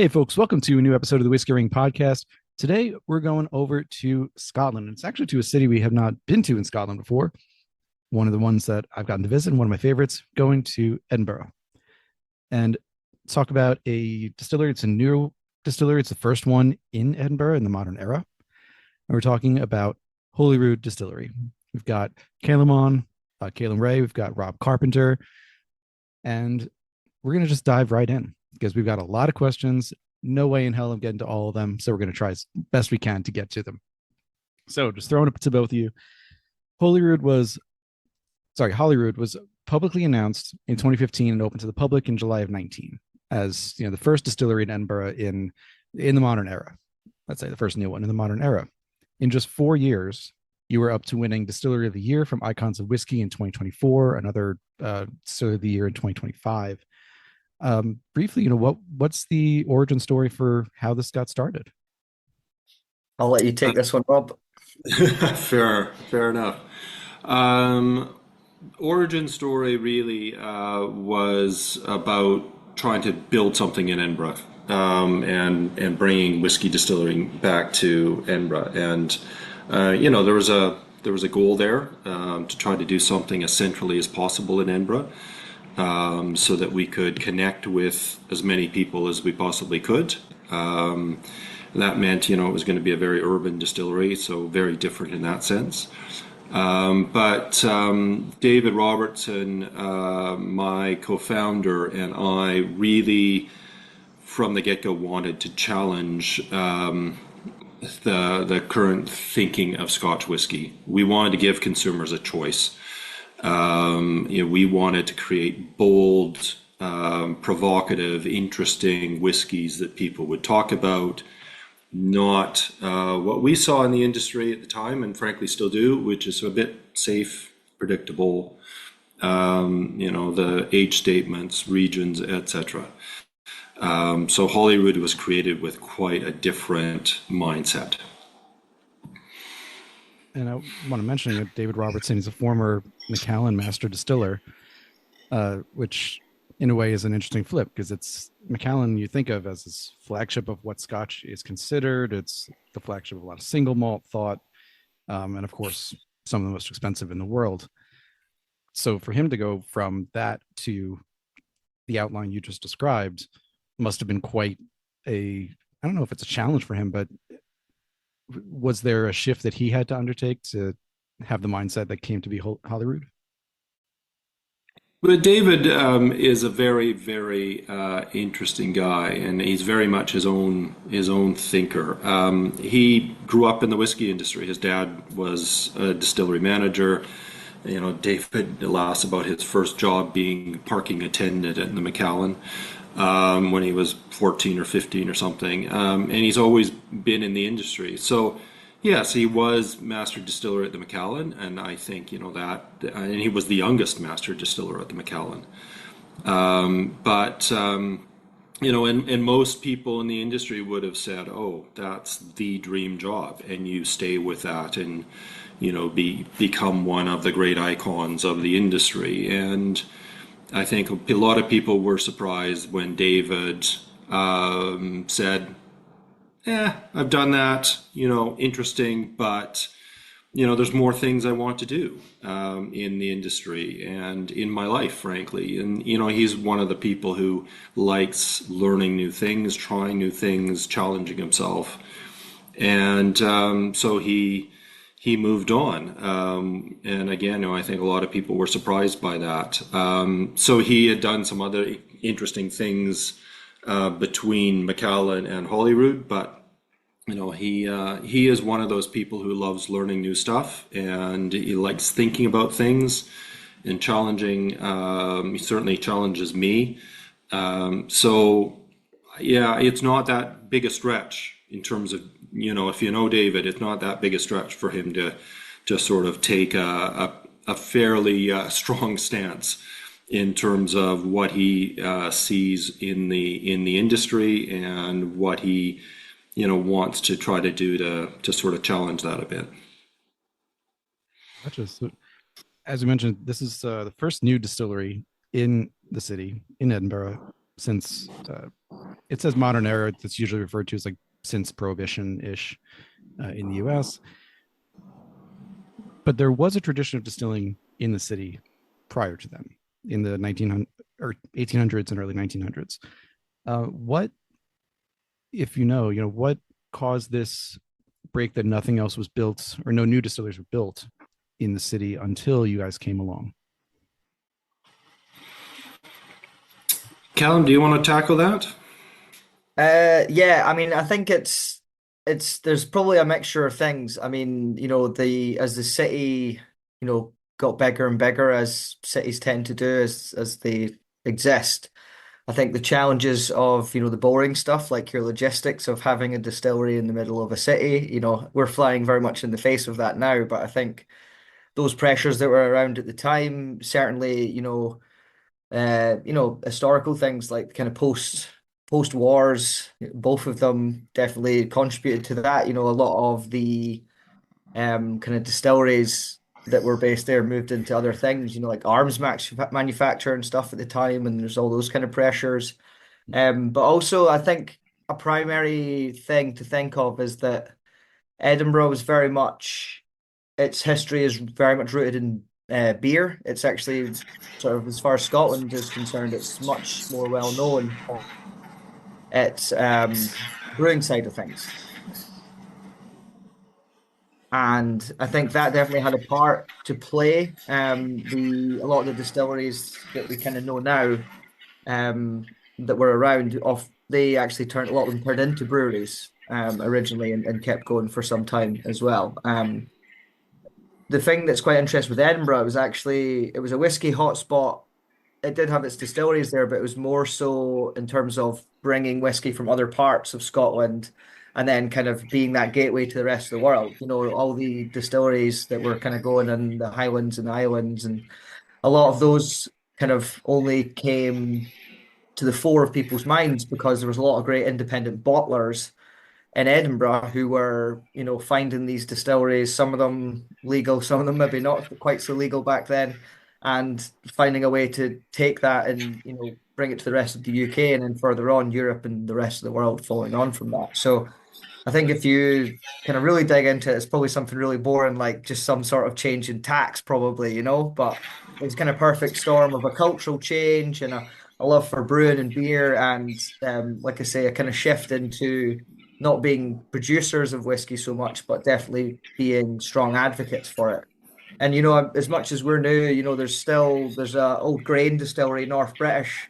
Hey, folks, welcome to a new episode of the Whiskering Podcast. Today, we're going over to Scotland. It's actually to a city we have not been to in Scotland before. One of the ones that I've gotten to visit, one of my favorites, going to Edinburgh. And talk about a distillery. It's a new distillery. It's the first one in Edinburgh in the modern era. And we're talking about Holyrood Distillery. We've got Calum Rae. We've got Rob Carpenter. And we're going to just dive right in because we've got a lot of questions. No way in hell I'm getting to all of them. So we're going to try as best we can to get to them. So just throwing it to both of you. Holyrood was publicly announced in 2015 and opened to the public in July of 19 as the first distillery in Edinburgh in the modern era. Let's say the first new one in the modern era. In just 4 years, you were up to winning Distillery of the Year from Icons of Whisky in 2024, another Distillery of the Year in 2025. Briefly, what's the origin story for how this got started? I'll let you take this one, Rob. Fair enough. Um, Origin story really was about trying to build something in Edinburgh, and bringing whiskey distilling back to Edinburgh. And there was a goal there, to try to do something as centrally as possible in Edinburgh, so that we could connect with as many people as we possibly could. That meant, it was going to be a very urban distillery, so very different in that sense. But David Robertson, my co-founder, and I really, from the get-go, wanted to challenge the current thinking of Scotch whisky. We wanted to give consumers a choice. We wanted to create bold, provocative, interesting whiskeys that people would talk about, not what we saw in the industry at the time, and frankly still do, which is a bit safe, predictable, the age statements, regions, etc. So Holyrood was created with quite a different mindset. And I want to mention that David Robertson is a former Macallan master distiller, which in a way is an interesting flip because it's Macallan you think of as this flagship of what Scotch is considered. It's the flagship of a lot of single malt thought, and of course, some of the most expensive in the world. So for him to go from that to the outline you just described must have been quite I don't know if it's a challenge for him, but was there a shift that he had to undertake to have the mindset that came to be Holyrood? But David is a very, very interesting guy, and he's very much his own thinker. He grew up in the whiskey industry. His dad was a distillery manager. David laughs about his first job being parking attendant at the Macallan, when he was 14 or 15 or something. And he's always been in the industry. So, yes, he was master distiller at the Macallan, and I think, and he was the youngest master distiller at the Macallan. And most people in the industry would have said, "Oh, that's the dream job," and you stay with that, and become one of the great icons of the industry. And I think a lot of people were surprised when David said, "Yeah, I've done that, interesting, but there's more things I want to do in the industry and in my life, frankly." And he's one of the people who likes learning new things, trying new things, challenging himself, and so he moved on. And again, I think a lot of people were surprised by that. So he had done some other interesting things between Macallan and Holyrood, but he is one of those people who loves learning new stuff, and he likes thinking about things and challenging. He certainly challenges me. So yeah, it's not that big a stretch in terms of, if you know David, it's not that big a stretch for him to sort of take a fairly strong stance in terms of what he sees in the industry and what he wants to try to do to sort of challenge that a bit. Gotcha. So, as you mentioned, this is the first new distillery in the city in Edinburgh since it says modern era. That's usually referred to as like since Prohibition-ish in the U.S. But there was a tradition of distilling in the city prior to them in the 1900 or 1800s and early 1900s. What, if you know, what caused this break that nothing else was built or no new distilleries were built in the city until you guys came along? Calum, do you want to tackle that? Yeah, I mean, I think there's probably a mixture of things. I mean, as the city, got bigger and bigger as cities tend to do as they exist. I think the challenges of, the boring stuff like your logistics of having a distillery in the middle of a city, we're flying very much in the face of that now, but I think those pressures that were around at the time, certainly, historical things like kind of post wars, both of them definitely contributed to that. A lot of the kind of distilleries that were based there moved into other things, like manufacture and stuff at the time, and there's all those kind of pressures. But also, I think a primary thing to think of is that Edinburgh was very much its history is very much rooted in beer. It's actually sort of, as far as Scotland is concerned, it's much more well known for its brewing side of things. And I think that definitely had a part to play. A lot of the distilleries that we kind of know now, that were around, they actually a lot of them turned into breweries originally, and kept going for some time as well. The thing that's quite interesting with Edinburgh was actually it was a whiskey hotspot. It did have its distilleries there, but it was more so in terms of bringing whiskey from other parts of Scotland and then kind of being that gateway to the rest of the world. All the distilleries that were kind of going in the Highlands and the Islands, and a lot of those kind of only came to the fore of people's minds because there was a lot of great independent bottlers in Edinburgh who were, finding these distilleries, some of them legal, some of them maybe not quite so legal back then, and finding a way to take that and, bring it to the rest of the UK and then further on Europe and the rest of the world following on from that. So I think if you kind of really dig into it, it's probably something really boring, like just some sort of change in tax, probably, but it's kind of perfect storm of a cultural change and a love for brewing and beer. And like I say, a kind of shift into not being producers of whiskey so much, but definitely being strong advocates for it. And as much as we're new, there's a old grain distillery, North British,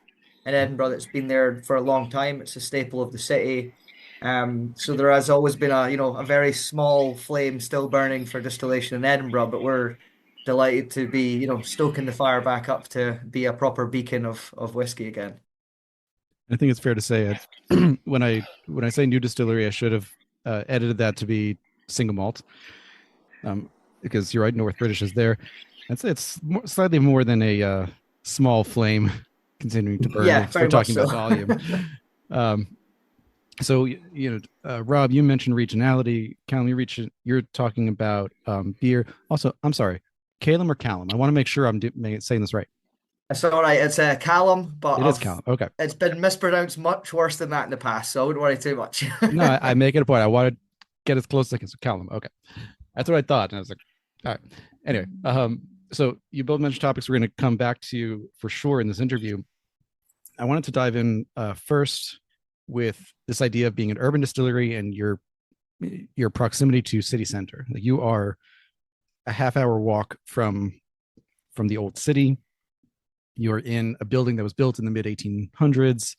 in Edinburgh that's been there for a long time. It's a staple of the city. So there has always been a very small flame still burning for distillation in Edinburgh, but we're delighted to be, stoking the fire back up to be a proper beacon of whiskey again. I think it's fair to say when I say new distillery, I should have edited that to be single malt, because you're right, North British is there. I'd say it's slightly more than a small flame continuing to burn. Yeah, if we're talking about volume. So Rob, you mentioned regionality. Calum, you're talking about beer. Also, I'm sorry, Calum or Callum? I want to make sure I'm saying this right. It's all right. It's Callum, but it is Callum. Okay. It's been mispronounced much worse than that in the past, so I wouldn't worry too much. No, I make it a point. I want to get as close as I can. So Callum. Okay. That's what I thought. And I was like, all right. Anyway, so you both mentioned topics we're going to come back to for sure in this interview. I wanted to dive in first with this idea of being an urban distillery and your proximity to city center. Like, you are a half-hour walk from the old city. You're in a building that was built in the mid 1800s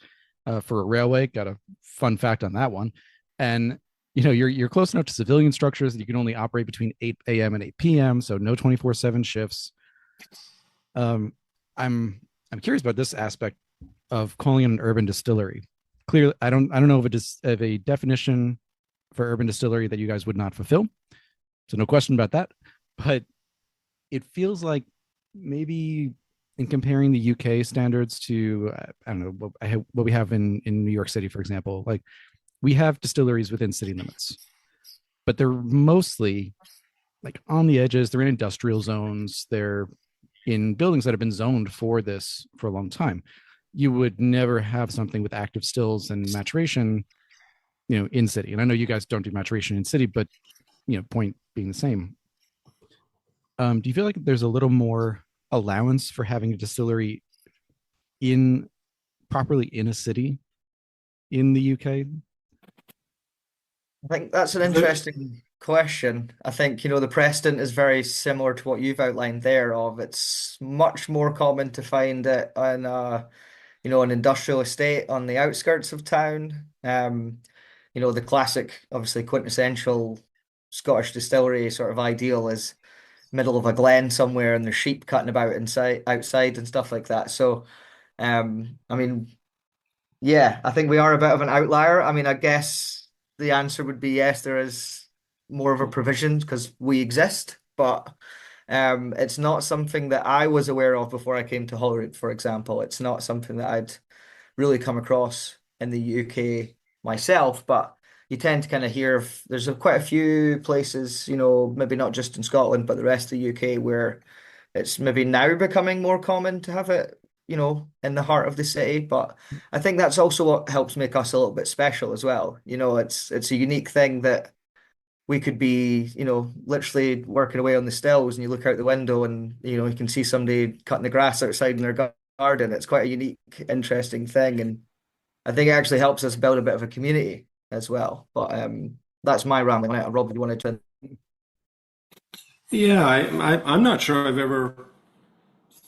for a railway. Got a fun fact on that one. And you're close enough to civilian structures that you can only operate between 8 a.m. and 8 p.m. So no 24/7 shifts. I'm curious about this aspect of calling it an urban distillery. Clearly, I don't know if it is of a definition for urban distillery that you guys would not fulfill. So no question about that. But it feels like maybe in comparing the UK standards to, I don't know, what we have in New York City, for example, like we have distilleries within city limits, but they're mostly like on the edges. They're in industrial zones. They're in buildings that have been zoned for this for a long time. you would never have something with active stills and maturation, in city. And I know you guys don't do maturation in city, but point being the same. Do you feel like there's a little more allowance for having a distillery properly in a city in the UK? I think that's an interesting question. I think, the precedent is very similar to what you've outlined there of it's much more common to find it on an industrial estate on the outskirts of town. The classic, obviously quintessential Scottish distillery sort of ideal is middle of a glen somewhere and there's sheep cutting about outside and stuff like that. So, I mean, yeah, I think we are a bit of an outlier. I mean, I guess the answer would be yes, there is more of a provision because we exist, but it's not something that I was aware of before I came to Holyrood, for example. It's not something that I'd really come across in the UK myself, but you tend to kind of hear there's quite a few places, maybe not just in Scotland, but the rest of the UK where it's maybe now becoming more common to have it, in the heart of the city. But I think that's also what helps make us a little bit special as well. It's a unique thing that we could be, literally working away on the stills and you look out the window and, you can see somebody cutting the grass outside in their garden. It's quite a unique, interesting thing. And I think it actually helps us build a bit of a community as well. But that's my rambling on it. Rob, you wanted to? Yeah, I'm not sure I've ever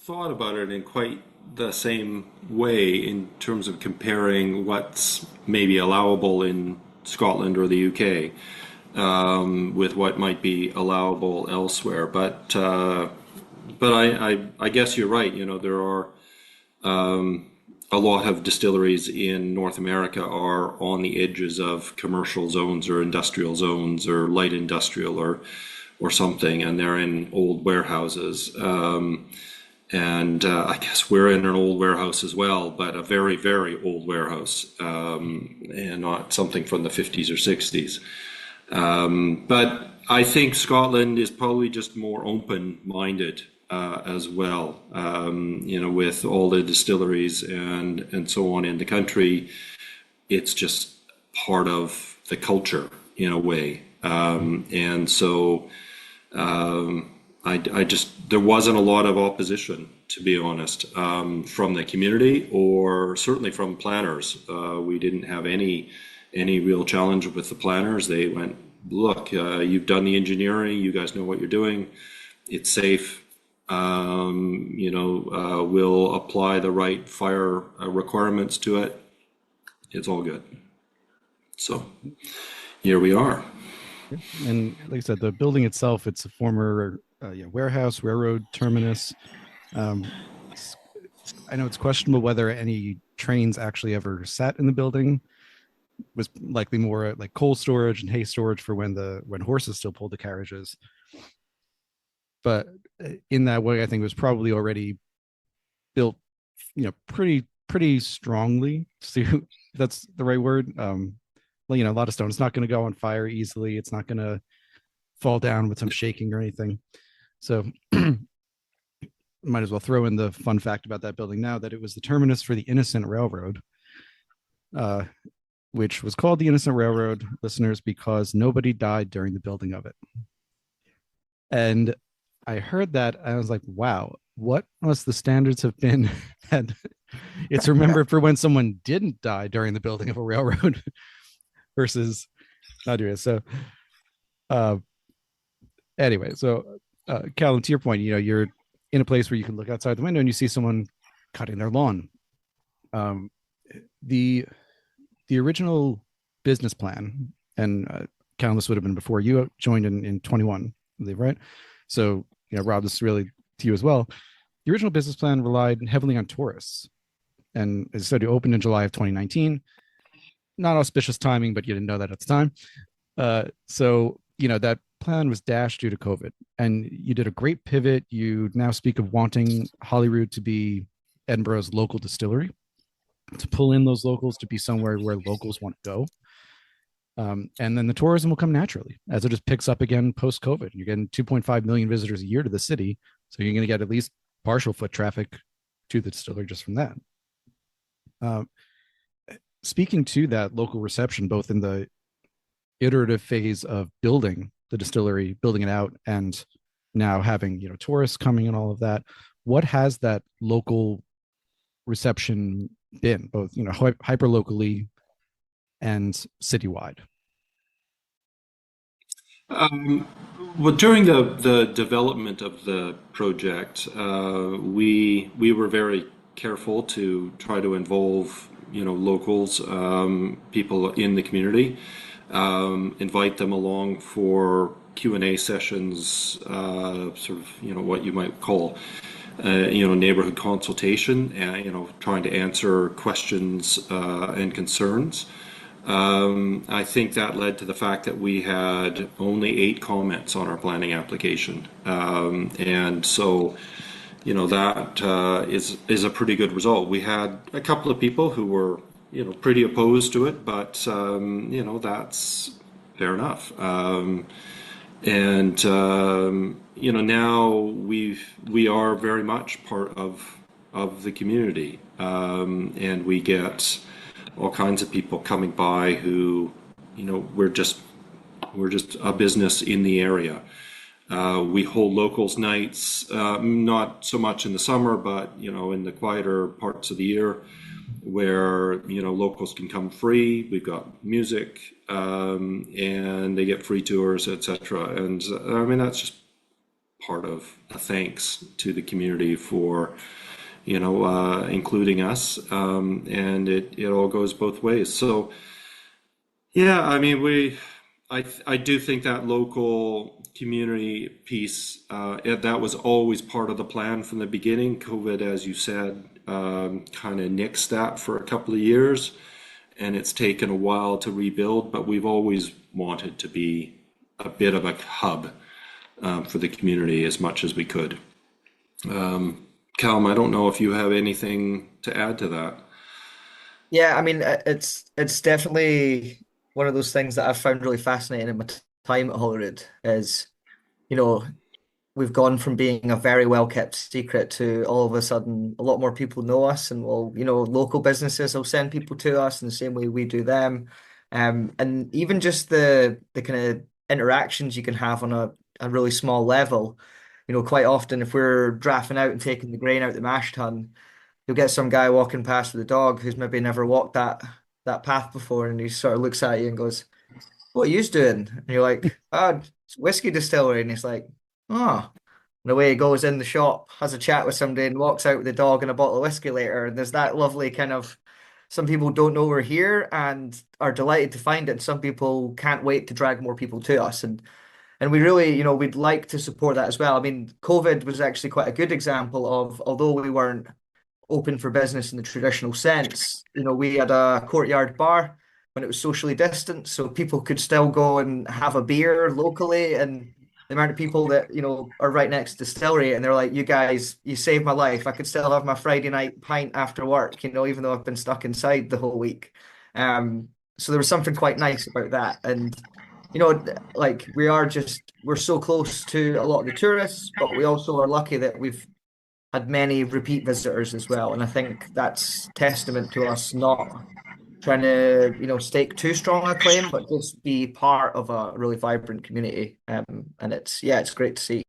thought about it in quite the same way in terms of comparing what's maybe allowable in Scotland or the UK with what might be allowable elsewhere. But I guess you're right. There are a lot of distilleries in North America are on the edges of commercial zones or industrial zones or light industrial or something, and they're in old warehouses. And I guess we're in an old warehouse as well, but a very, very old warehouse, and not something from the 50s or 60s. But I think Scotland is probably just more open-minded as well, with all the distilleries and so on in the country. It's just part of the culture in a way. And so there wasn't a lot of opposition, to be honest, from the community or certainly from planners. We didn't have any real challenge with the planners. They went, look, you've done the engineering, you guys know what you're doing, it's safe. We'll apply the right fire requirements to it. It's all good. So here we are. And like I said, the building itself, it's a former warehouse, railroad terminus. I know it's questionable whether any trains actually ever sat in the building. It was likely more like coal storage and hay storage for when horses still pulled the carriages. But in that way, I think it was probably already built, pretty strongly. So that's the right word. A lot of stone. It's not going to go on fire easily. It's not going to fall down with some shaking or anything. So might as well throw in the fun fact about that building now that it was the terminus for the Innocent Railroad, which was called the Innocent Railroad, listeners, because nobody died during the building of it. And I heard that and I was like, wow, what must the standards have been? And it's remembered for when someone didn't die during the building of a railroad versus not doing it. So anyway, Calum, to your point, you're in a place where you can look outside the window and you see someone cutting their lawn. The original business plan, and Calum, this would have been before you joined in 21, I believe, right? So, Rob, this is really to you as well. The original business plan relied heavily on tourists. And as I said, it opened in July of 2019. Not auspicious timing, but you didn't know that at the time. So, that plan was dashed due to COVID. And you did a great pivot. You now speak of wanting Holyrood to be Edinburgh's local distillery, to pull in those locals, to be somewhere where locals want to go. And then the tourism will come naturally as it just picks up again post-COVID. You're getting 2.5 million visitors a year to the city. So you're going to get at least partial foot traffic to the distillery just from that. Uh, Speaking to that local reception, both in the iterative phase of building the distillery, building it out, and now having tourists coming and all of that, what has that local reception been, both hyper locally and citywide? Well, during the development of the project, we were very careful to try to involve locals, people in the community, invite them along for Q&A sessions, sort of what you might call neighborhood consultation, trying to answer questions and concerns. I think that led to the fact that we had only 8 comments on our planning application, and so that is a pretty good result. We had a couple of people who were pretty opposed to it, but that's fair enough. And now we are very much part of the community, and we get all kinds of people coming by who we're just a business in the area. We hold locals nights, not so much in the summer, but in the quieter parts of the year, where locals can come free. We've got music, and they get free tours, etc. And I mean, that's just part of a thanks to the community for including us, and it all goes both ways. So yeah, I mean, I do think that local community piece, that was always part of the plan from the beginning. COVID, as you said, kind of nixed that for a couple of years, and it's taken a while to rebuild, but we've always wanted to be a bit of a hub for the community as much as we could. Calum, I don't know if you have anything to add to that. Yeah, I mean, it's definitely one of those things that I've found really fascinating in my time at Holyrood is, you know, we've gone from being a very well kept secret to all of a sudden a lot more people know us, and local businesses will send people to us in the same way we do them. And even just the kind of interactions you can have on a really small level. Quite often if we're drafting out and taking the grain out the mash tun, you'll get some guy walking past with a dog who's maybe never walked that path before, and he sort of looks at you and goes, "What are you doing?" And you're like, "Oh, it's Whiskey Distillery." And he's like, "Oh." And away he goes in the shop, has a chat with somebody, and walks out with the dog and a bottle of whiskey later. And there's that lovely kind of, some people don't know we're here and are delighted to find it. And some people can't wait to drag more people to us. And we really, we'd like to support that as well. I mean, COVID was actually quite a good example of, although we weren't open for business in the traditional sense, we had a courtyard bar when it was socially distanced, so people could still go and have a beer locally. And the amount of people that are right next to the distillery, and they're like, "You guys, you saved my life. I could still have my Friday night pint after work, even though I've been stuck inside the whole week." So there was something quite nice about that. And like we're so close to a lot of the tourists, but we also are lucky that we've had many repeat visitors as well. And I think that's testament to us not trying to, stake too strong a claim, but just be part of a really vibrant community. And it's great to see.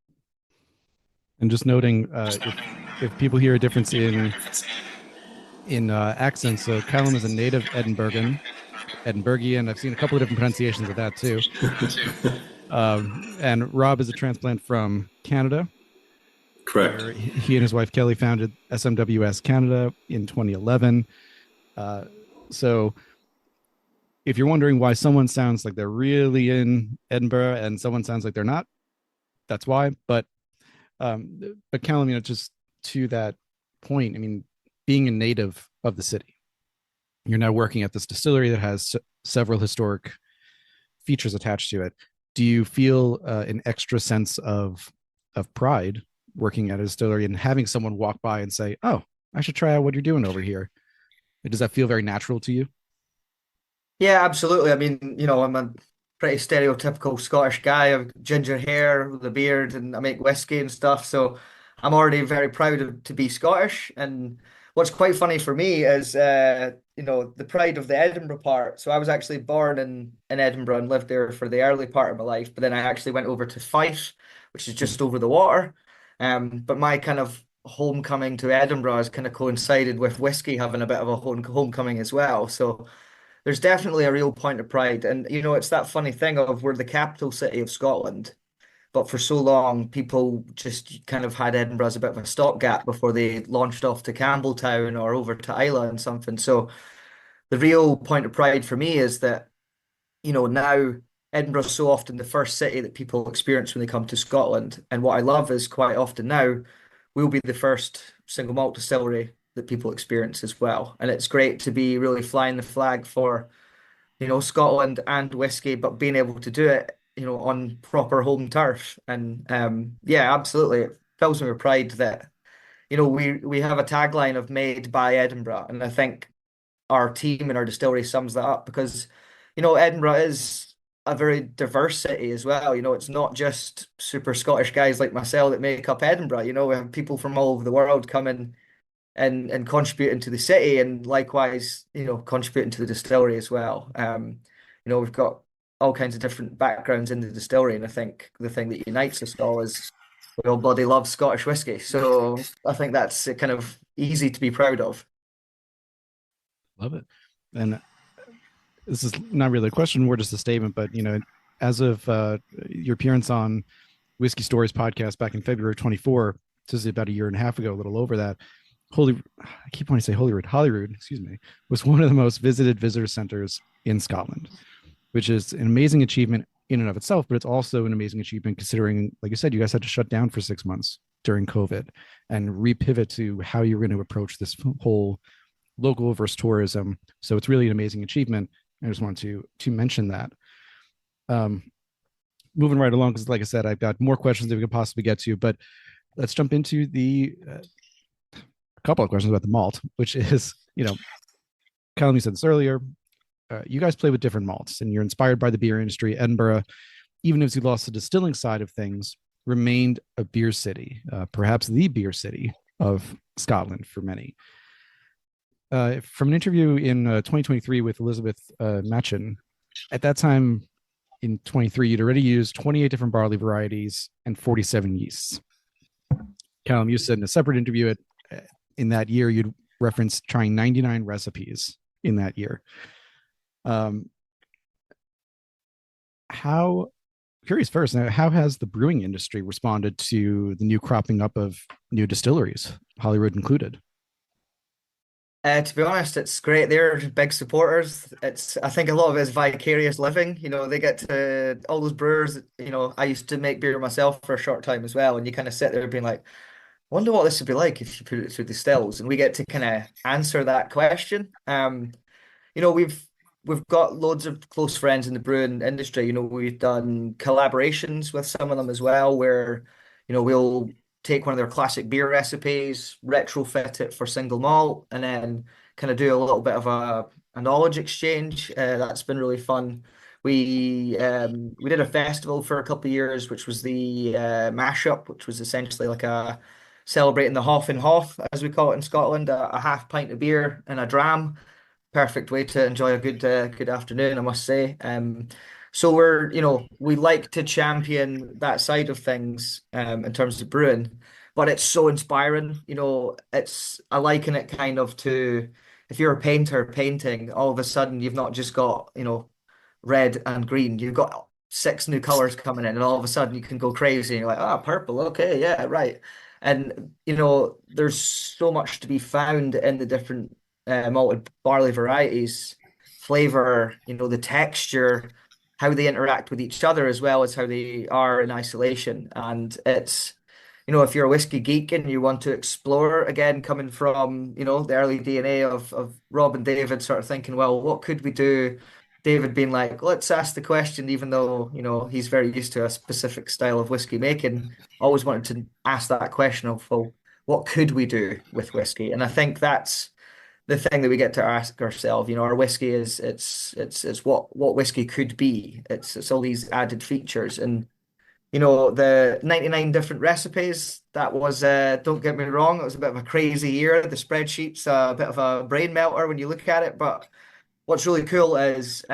And just noting, if people hear a difference in accents, so Callum is a native Edinburghian. I've seen a couple of different pronunciations of that too. And Rob is a transplant from Canada. Correct. He and his wife Kelly founded SMWS Canada in 2011. So if you're wondering why someone sounds like they're really in Edinburgh and someone sounds like they're not, that's why. But Callum, just to that point, I mean, being a native of the city, you're now working at this distillery that has several historic features attached to it. Do you feel an extra sense of pride working at a distillery and having someone walk by and say, "Oh, I should try out what you're doing over here"? Does that feel very natural to you? Yeah, absolutely. I mean, I'm a pretty stereotypical Scottish guy. I've ginger hair with a beard, and I make whiskey and stuff. So I'm already very proud to be Scottish. And what's quite funny for me is, the pride of the Edinburgh part. So I was actually born in Edinburgh and lived there for the early part of my life, but then I actually went over to Fife, which is just over the water. But my kind of homecoming to Edinburgh has kind of coincided with whiskey having a bit of a homecoming as well. So there's definitely a real point of pride. And, it's that funny thing of we're the capital city of Scotland. But for so long, people just kind of had Edinburgh as a bit of a stopgap before they launched off to Campbelltown or over to Islay and something. So the real point of pride for me is that, now Edinburgh's so often the first city that people experience when they come to Scotland. And what I love is quite often now, we'll be the first single malt distillery that people experience as well. And it's great to be really flying the flag for, Scotland and whiskey, but being able to do it, on proper home turf. And yeah, absolutely. It fills me with pride that, we have a tagline of made by Edinburgh. And I think our team and our distillery sums that up because, Edinburgh is a very diverse city as well. It's not just super Scottish guys like myself that make up Edinburgh. We have people from all over the world coming and contributing to the city, and likewise, contributing to the distillery as well. We've got all kinds of different backgrounds in the distillery, and I think the thing that unites us all is we all bloody love Scottish whiskey. So I think that's kind of easy to be proud of. Love it. And this is not really a question, more just a statement, but as of your appearance on Whiskey Stories podcast back in February 24, this is about a year and a half ago, a little over that. I keep wanting to say Holyrood, excuse me, was one of the most visited visitor centers in Scotland, which is an amazing achievement in and of itself, but it's also an amazing achievement considering, like you said, you guys had to shut down for 6 months during COVID and repivot to how you're going to approach this whole local versus tourism. So it's really an amazing achievement. I just wanted to mention that. Moving right along, because like I said, I've got more questions that we could possibly get to, but let's jump into the couple of questions about the malt, which is, Calum, you said this earlier, you guys play with different malts and you're inspired by the beer industry. Edinburgh, even if you lost the distilling side of things, remained a beer city, perhaps the beer city of Scotland for many. From an interview in 2023 with Elizabeth Machen, at that time in 23, you'd already used 28 different barley varieties and 47 yeasts. Calum, you said in a separate interview in that year, you'd referenced trying 99 recipes in that year. Curious first, now, how has the brewing industry responded to the new cropping up of new distilleries, Holyrood included? To be honest, it's great. They're big supporters. I think a lot of it is vicarious living. They get to all those brewers. I used to make beer myself for a short time as well, and you kind of sit there being like, wonder what this would be like if you put it through the stills, and we get to kind of answer that question. We've got loads of close friends in the brewing industry. We've done collaborations with some of them as well, where we'll take one of their classic beer recipes, retrofit it for single malt, and then kind of do a little bit of a knowledge exchange. That's been really fun. We did a festival for a couple of years, which was the mashup, which was essentially like a celebrating the Hoff and Hoff, as we call it in Scotland, a half pint of beer and a dram. Perfect way to enjoy a good afternoon, I must say. So we like to champion that side of things in terms of brewing, but it's so inspiring. I liken it kind of to if you're a painter painting, all of a sudden you've not just got, red and green, you've got 6 new colors coming in, and all of a sudden you can go crazy and you're like, purple, okay, yeah, right. And there's so much to be found in the different malted barley varieties, flavor, the texture, how they interact with each other as well as how they are in isolation. And it's, if you're a whiskey geek and you want to explore, again, coming from, the early DNA of Rob and David sort of thinking, well, what could we do? David being like, let's ask the question, even though, he's very used to a specific style of whiskey making, always wanted to ask that question of, well, what could we do with whiskey? And I think that's the thing that we get to ask ourselves. Our whiskey is it's what whiskey could be. It's all these added features, and the 99 different recipes. That was, don't get me wrong, it was a bit of a crazy year. The spreadsheet's a bit of a brain melter when you look at it. But what's really cool is,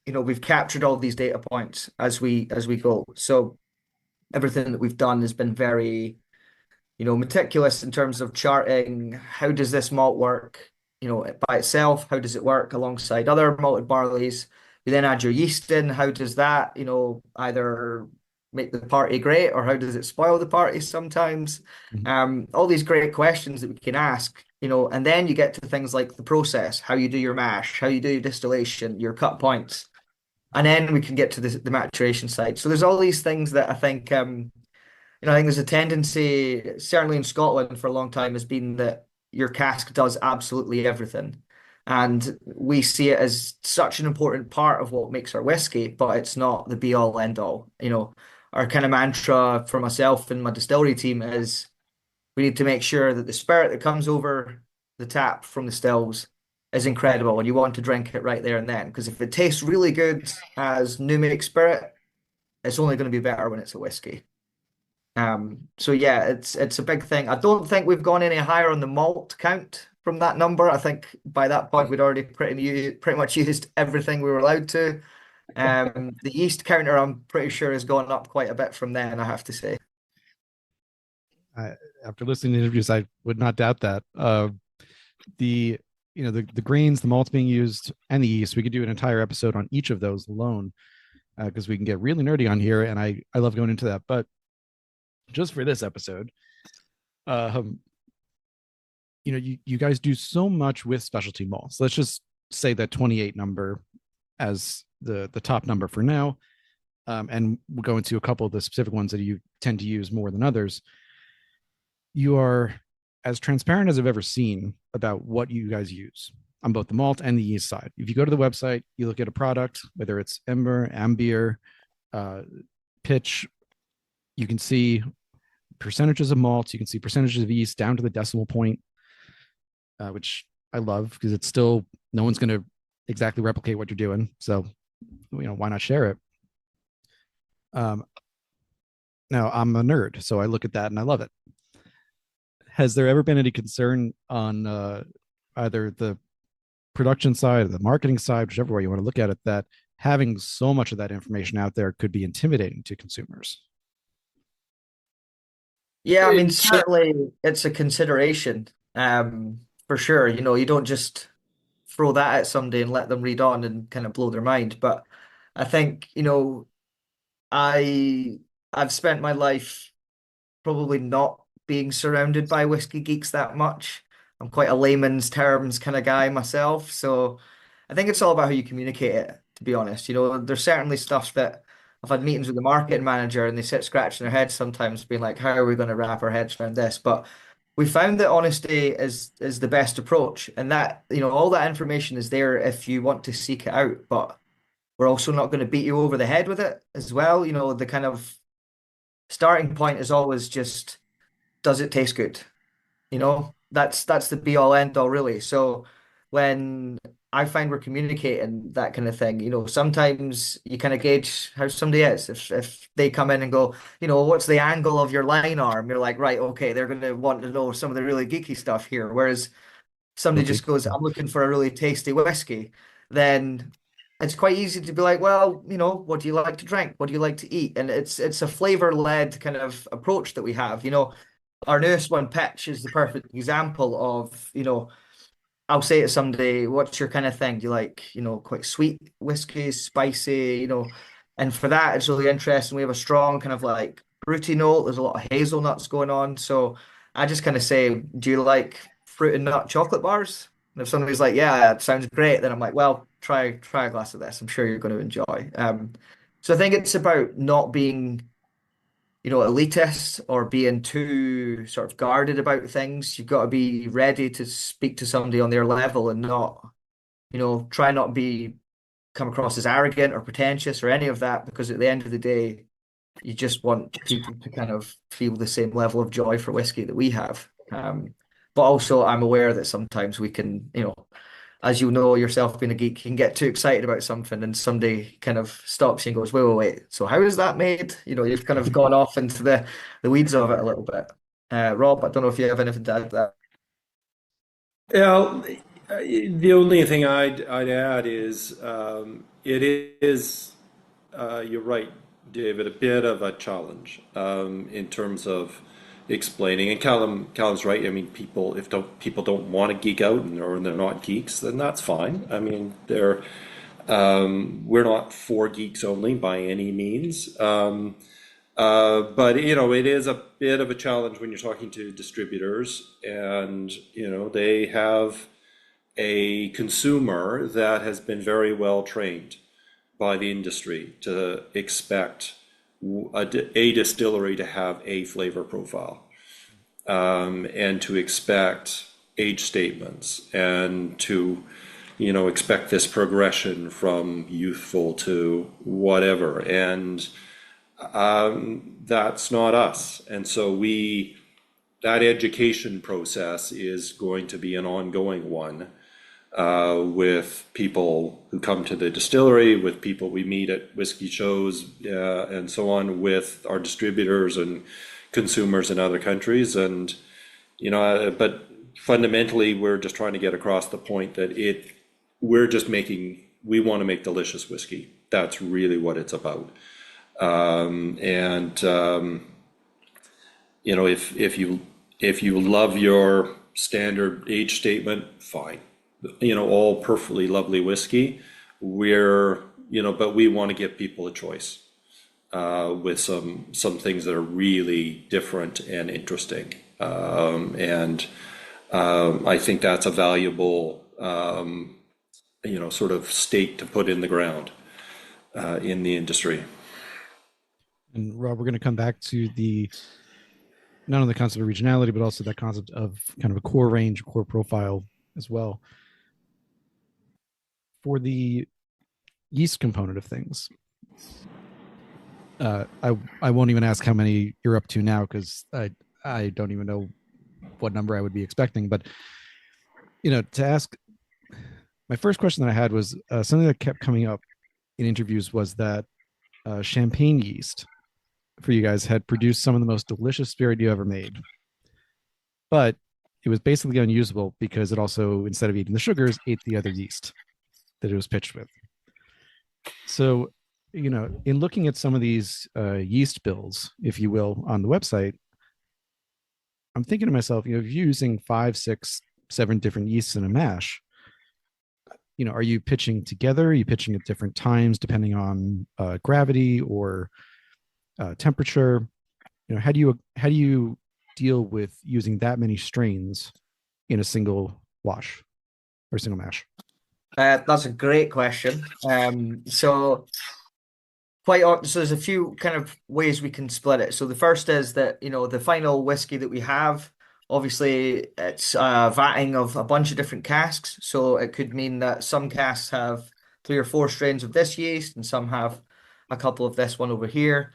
we've captured all these data points as we go. So everything that we've done has been very, meticulous in terms of charting how does this malt work, by itself, how does it work alongside other malted barleys. You then add your yeast in, how does that, either make the party great or how does it spoil the party sometimes? All these great questions that we can ask, and then you get to things like the process, how you do your mash, how you do your distillation, your cut points. And then we can get to the maturation side. So there's all these things that I think, I think there's a tendency, certainly in Scotland for a long time, has been that your cask does absolutely everything. And we see it as such an important part of what makes our whiskey, but it's not the be all end all. Our kind of mantra for myself and my distillery team is we need to make sure that the spirit that comes over the tap from the stills is incredible and you want to drink it right there and then. Because if it tastes really good as new make spirit, it's only going to be better when it's a whiskey. So yeah, it's a big thing. I don't think we've gone any higher on the malt count from that number. I think by that point we'd already pretty much used everything we were allowed to. The yeast counter, I'm pretty sure, has gone up quite a bit from then, I have to say. After listening to interviews, I would not doubt that. The grains, the malts being used, and the yeast, we could do an entire episode on each of those alone, because we can get really nerdy on here, and I love going into that. But just for this episode, you guys do so much with specialty malts. Let's just say that 28 number as the top number for now, and we'll go into a couple of the specific ones that you tend to use more than others. You are as transparent as I've ever seen about what you guys use on both the malt and the yeast side. If you go to the website, you look at a product, whether it's Ember, Ambier, pitch, you can see percentages of malts, you can see percentages of yeast down to the decimal point, which I love because it's still, no one's going to exactly replicate what you're doing. So, why not share it? Now I'm a nerd, so I look at that and I love it. Has there ever been any concern on either the production side or the marketing side, whichever way you want to look at it, that having so much of that information out there could be intimidating to consumers? Yeah, I mean, certainly it's a consideration, for sure. You don't just throw that at somebody and let them read on and kind of blow their mind. But I think, I've spent my life probably not being surrounded by whiskey geeks that much. I'm quite a layman's terms kind of guy myself. So I think it's all about how you communicate it, to be honest. There's certainly stuff that I've had meetings with the marketing manager and they sit scratching their heads sometimes being like, how are we going to wrap our heads around this? But we found that honesty is the best approach. And that, all that information is there if you want to seek it out. But we're also not going to beat you over the head with it as well. The kind of starting point is always just, does it taste good? That's the be all end all really. So when I find we're communicating that kind of thing, sometimes you kind of gauge how somebody is. If they come in and go, what's the angle of your line arm? You're like, right, okay, they're going to want to know some of the really geeky stuff here. Whereas somebody just goes, I'm looking for a really tasty whiskey, then it's quite easy to be like, well, what do you like to drink? What do you like to eat? And it's a flavor-led kind of approach that we have. Our newest one, Pitch, is the perfect example of, I'll say to somebody, what's your kind of thing? Do you like, quite sweet whiskeys, spicy, and for that, it's really interesting. We have a strong kind of like fruity note. There's a lot of hazelnuts going on. So I just kind of say, do you like fruit and nut chocolate bars? And if somebody's like, yeah, it sounds great, then I'm like, well, try a glass of this. I'm sure you're going to enjoy. So I think it's about not being, elitist or being too sort of guarded about things. You've got to be ready to speak to somebody on their level and not, try not come across as arrogant or pretentious or any of that, because at the end of the day, you just want people to kind of feel the same level of joy for whiskey that we have. But also I'm aware that sometimes we can, as you know yourself being a geek, you can get too excited about something and somebody kind of stops you and goes, wait. So how is that made? You've kind of gone off into the weeds of it a little bit. Rob, I don't know if you have anything to add to that. Yeah, the only thing I'd add is it is you're right, David, a bit of a challenge in terms of explaining. And Callum's right. I mean, people don't want to geek out or they're not geeks, then that's fine. I mean, we're not for geeks only by any means. But it is a bit of a challenge when you're talking to distributors, and they have a consumer that has been very well trained by the industry to expect a distillery to have a flavor profile, and to expect age statements, and to expect this progression from youthful to whatever, and that's not us. And so that education process is going to be an ongoing one, with people who come to the distillery, with people we meet at whiskey shows, and so on, with our distributors and consumers in other countries. And but fundamentally, we're just trying to get across the point that we want to make delicious whiskey. That's really what it's about. If you love your standard age statement, fine. All perfectly lovely whiskey. But we want to give people a choice, with some things that are really different and interesting. I think that's a valuable, sort of stake to put in the ground, in the industry. And Rob, we're going to come back to not only the concept of regionality, but also that concept of kind of a core range, core profile as well. For the yeast component of things, I won't even ask how many you're up to now, because I don't even know what number I would be expecting. But to ask, my first question that I had was something that kept coming up in interviews was that champagne yeast for you guys had produced some of the most delicious spirit you ever made, but it was basically unusable because it also, instead of eating the sugars, ate the other yeast that it was pitched with. So, in looking at some of these yeast bills, if you will, on the website, I'm thinking to myself, if you're using 5, 6, 7 different yeasts in a mash, are you pitching together? Are you pitching at different times depending on gravity or temperature? How do you deal with using that many strains in a single wash or single mash? That's a great question. So there's a few kind of ways we can split it. So the first is that, the final whiskey that we have, obviously it's vatting of a bunch of different casks. So it could mean that some casks have 3 or 4 strains of this yeast and some have a couple of this one over here.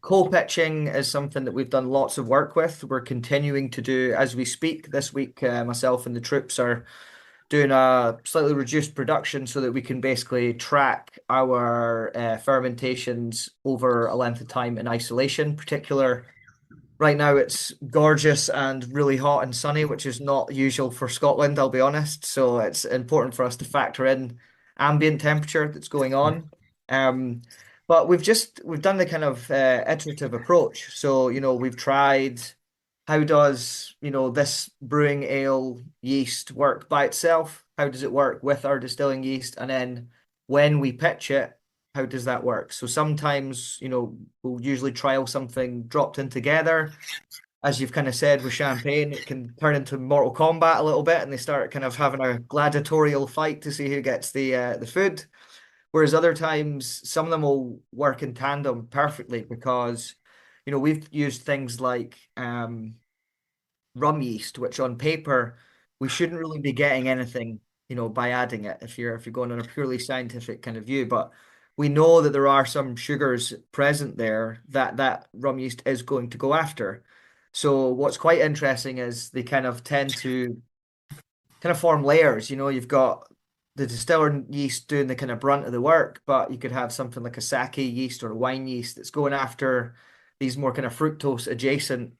Co-pitching is something that we've done lots of work with. We're continuing to do as we speak. This week, myself and the troops are doing a slightly reduced production so that we can basically track our fermentations over a length of time in isolation. Right now, it's gorgeous and really hot and sunny, which is not usual for Scotland, I'll be honest. So it's important for us to factor in ambient temperature that's going on. But we've done the kind of iterative approach. So, we've tried, how does, this brewing ale yeast work by itself? How does it work with our distilling yeast? And then when we pitch it, how does that work? So sometimes, we'll usually trial something dropped in together. As you've kind of said with champagne, it can turn into Mortal Kombat a little bit, and they start kind of having a gladiatorial fight to see who gets the food. Whereas other times, some of them will work in tandem perfectly because, we've used things like rum yeast, which on paper, we shouldn't really be getting anything, by adding it if you're going on a purely scientific kind of view. But we know that there are some sugars present there that rum yeast is going to go after. So what's quite interesting is they kind of tend to kind of form layers. You've got the distiller yeast doing the kind of brunt of the work, but you could have something like a sake yeast or a wine yeast that's going after these more kind of fructose adjacent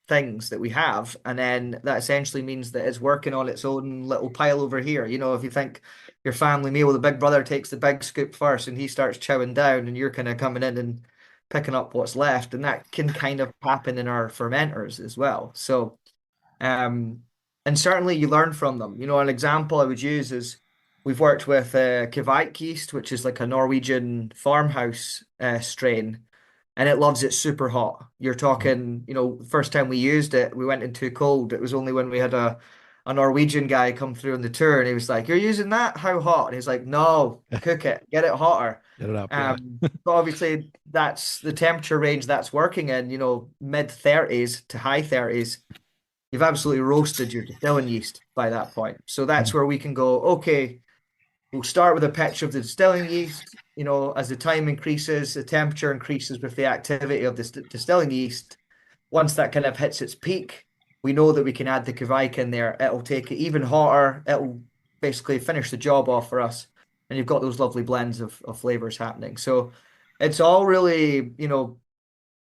things that we have, and then that essentially means that it's working on its own little pile over here. If you think your family meal, the big brother takes the big scoop first and he starts chowing down, and you're kind of coming in and picking up what's left, and that can kind of happen in our fermenters as well. So and certainly you learn from them. An example I would use is we've worked with Kvike yeast, which is like a Norwegian farmhouse strain, and it loves it super hot. You're talking, first time we used it, we went in too cold. It was only when we had a Norwegian guy come through on the tour, and he was like, "You're using that? How hot?" And he's like, "No, cook it, get it hotter." Get it up. Yeah. But obviously that's the temperature range that's working in, mid 30s to high 30s. You've absolutely roasted your distilling yeast by that point. So that's where we can go, okay, we'll start with a pitch of the distilling yeast. As the time increases, the temperature increases with the activity of the distilling yeast. Once that kind of hits its peak, we know that we can add the Kvike in there. It'll take it even hotter. It'll basically finish the job off for us. And you've got those lovely blends of flavors happening. So it's all really,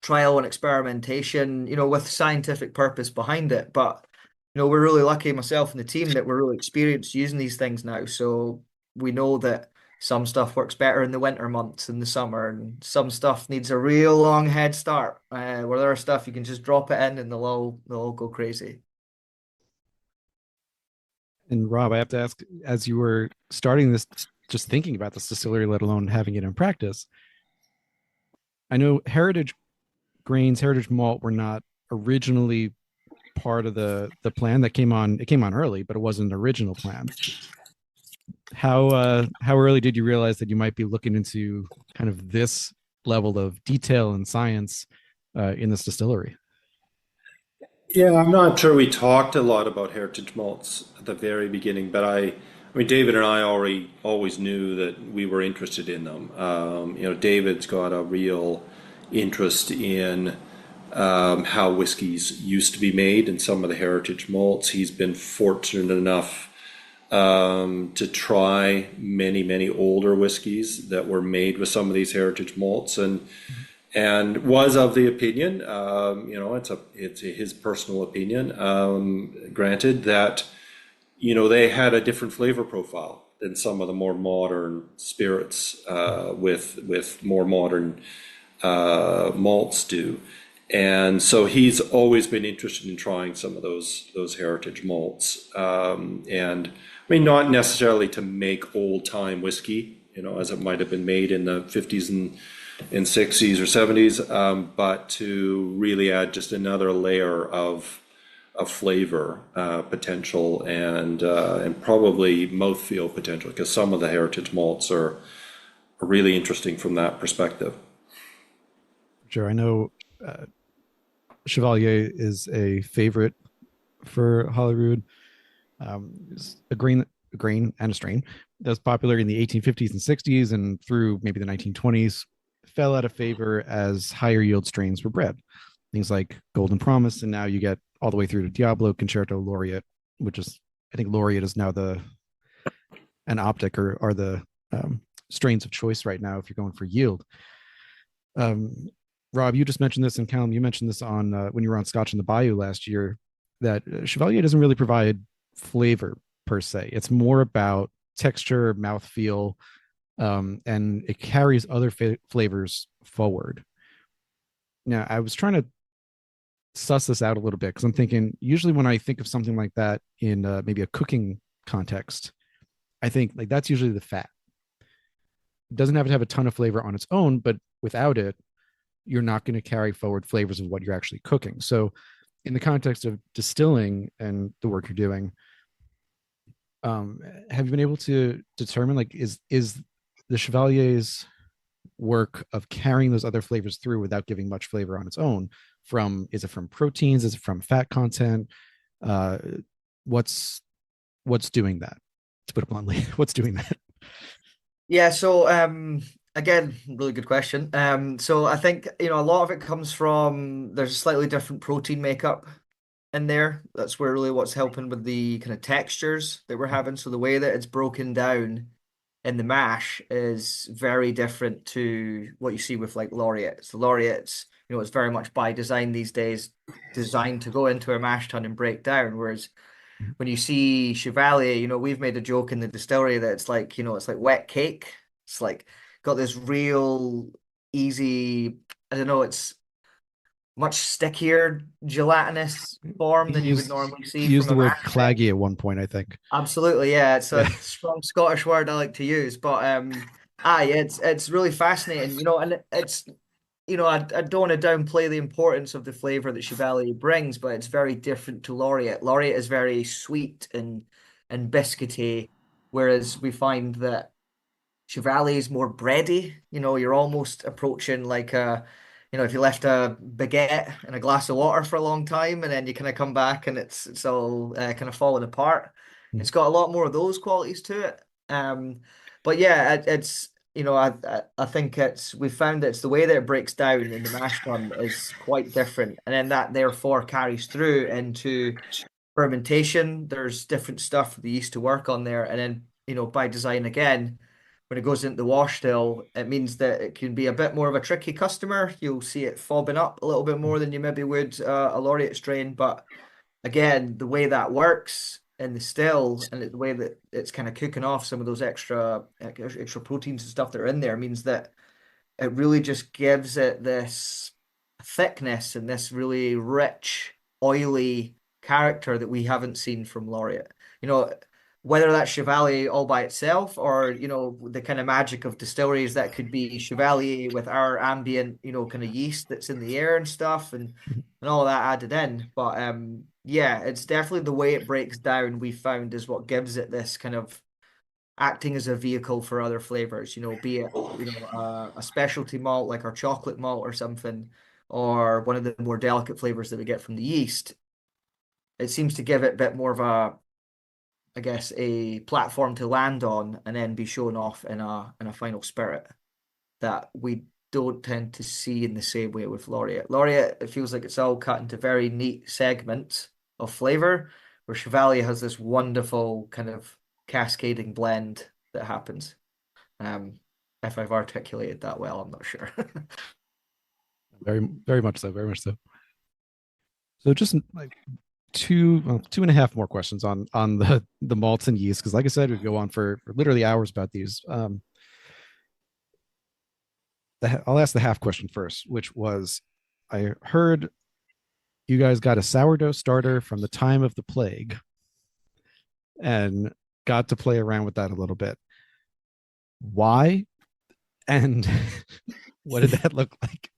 trial and experimentation, with scientific purpose behind it. But, we're really lucky, myself and the team, that we're really experienced using these things now. So we know that some stuff works better in the winter months and the summer, and some stuff needs a real long head start. Where there are stuff you can just drop it in and they'll all go crazy. And Rob, I have to ask, as you were starting this, just thinking about this distillery, let alone having it in practice, I know heritage grains, heritage malt were not originally part of the plan that came on. It came on early, but it wasn't an original plan. How early did you realize that you might be looking into kind of this level of detail and science in this distillery? Yeah, I'm not sure we talked a lot about heritage malts at the very beginning, but I mean, David and I always knew that we were interested in them. David's got a real interest in how whiskeys used to be made in some of the heritage malts. He's been fortunate enough to try many older whiskeys that were made with some of these heritage malts, and was of the opinion, it's his personal opinion, granted, that they had a different flavor profile than some of the more modern spirits with more modern malts do. And so he's always been interested in trying some of those heritage malts. And I mean, not necessarily to make old time whiskey, as it might have been made in the 50s and 60s or 70s, but to really add just another layer of flavor potential and probably mouthfeel potential, because some of the heritage malts are really interesting from that perspective. Sure. I know Chevalier is a favorite for Holyrood. It's a grain and a strain that was popular in the 1850s and 60s, and through maybe the 1920s fell out of favor as higher yield strains were bred. Things like Golden Promise, and now you get all the way through to Diablo, Concerto, Laureate, which is, I think Laureate is now an optic or are the strains of choice right now if you're going for yield. Rob, you just mentioned this, and Calum, you mentioned this on when you were on Scotch in the Bayou last year, that Chevalier doesn't really provide flavor per se. It's more about texture, mouthfeel, and it carries other flavors forward. Now, I was trying to suss this out a little bit, because I'm thinking, usually when I think of something like that in maybe a cooking context, I think like that's usually the fat. It doesn't have to have a ton of flavor on its own, but without it, you're not going to carry forward flavors of what you're actually cooking. So in the context of distilling and the work you're doing, have you been able to determine, like, is the Chevalier's work of carrying those other flavors through without giving much flavor on its own, is it from proteins, is it from fat content? What's doing that, to put it bluntly? What's doing that? Yeah, so again, really good question. So I think, a lot of it comes from, there's a slightly different protein makeup in there. That's where really what's helping with the kind of textures that we're having. So the way that it's broken down in the mash is very different to what you see with like laureates. The laureates, it's very much by design these days, designed to go into a mash tun and break down. Whereas when you see Chevalier, we've made a joke in the distillery that it's like, it's like wet cake. It's like got this real easy, I don't know, it's much stickier gelatinous form than you would normally see Use from the a word mash tun. claggy at one point, I think. Absolutely, yeah. It's Yeah. a strong Scottish word I like to use, but aye, it's really fascinating, and it's I don't want to downplay the importance of the flavor that Chevalier brings, but it's very different to Laureate. Laureate is very sweet and biscuity, whereas we find that Chevalier is more bready. You're almost approaching like if you left a baguette in a glass of water for a long time and then you kind of come back and it's all kind of falling apart. It's got a lot more of those qualities to it. But yeah, it's I think we found that it's the way that it breaks down in the mash tun is quite different, and then that therefore carries through into fermentation. There's different stuff for the yeast to work on there, and then by design again, when it goes into the wash still, it means that it can be a bit more of a tricky customer. You'll see it fobbing up a little bit more than you maybe would a laureate strain, but again, the way that works in the still and the way that it's kind of cooking off some of those extra proteins and stuff that are in there means that it really just gives it this thickness and this really rich, oily character that we haven't seen from Laureate. Whether that's Chevalier all by itself or, the kind of magic of distilleries that could be Chevalier with our ambient, kind of yeast that's in the air and stuff and all that added in. But yeah, it's definitely the way it breaks down we found is what gives it this kind of acting as a vehicle for other flavors, be it, a specialty malt like our chocolate malt or something, or one of the more delicate flavors that we get from the yeast. It seems to give it a bit more of I guess, a platform to land on and then be shown off in a final spirit that we don't tend to see in the same way with Laureate. Laureate, it feels like it's all cut into very neat segments of flavor, where Chevalier has this wonderful kind of cascading blend that happens. Um, if I've articulated that well, I'm not sure. Very, very much so. Very much so. So just like two and a half more questions on the malts and yeast, because like I said, we go on for literally hours about these. I'll ask the half question first, which was, I heard you guys got a sourdough starter from the time of the plague and got to play around with that a little bit. Why? And what did that look like?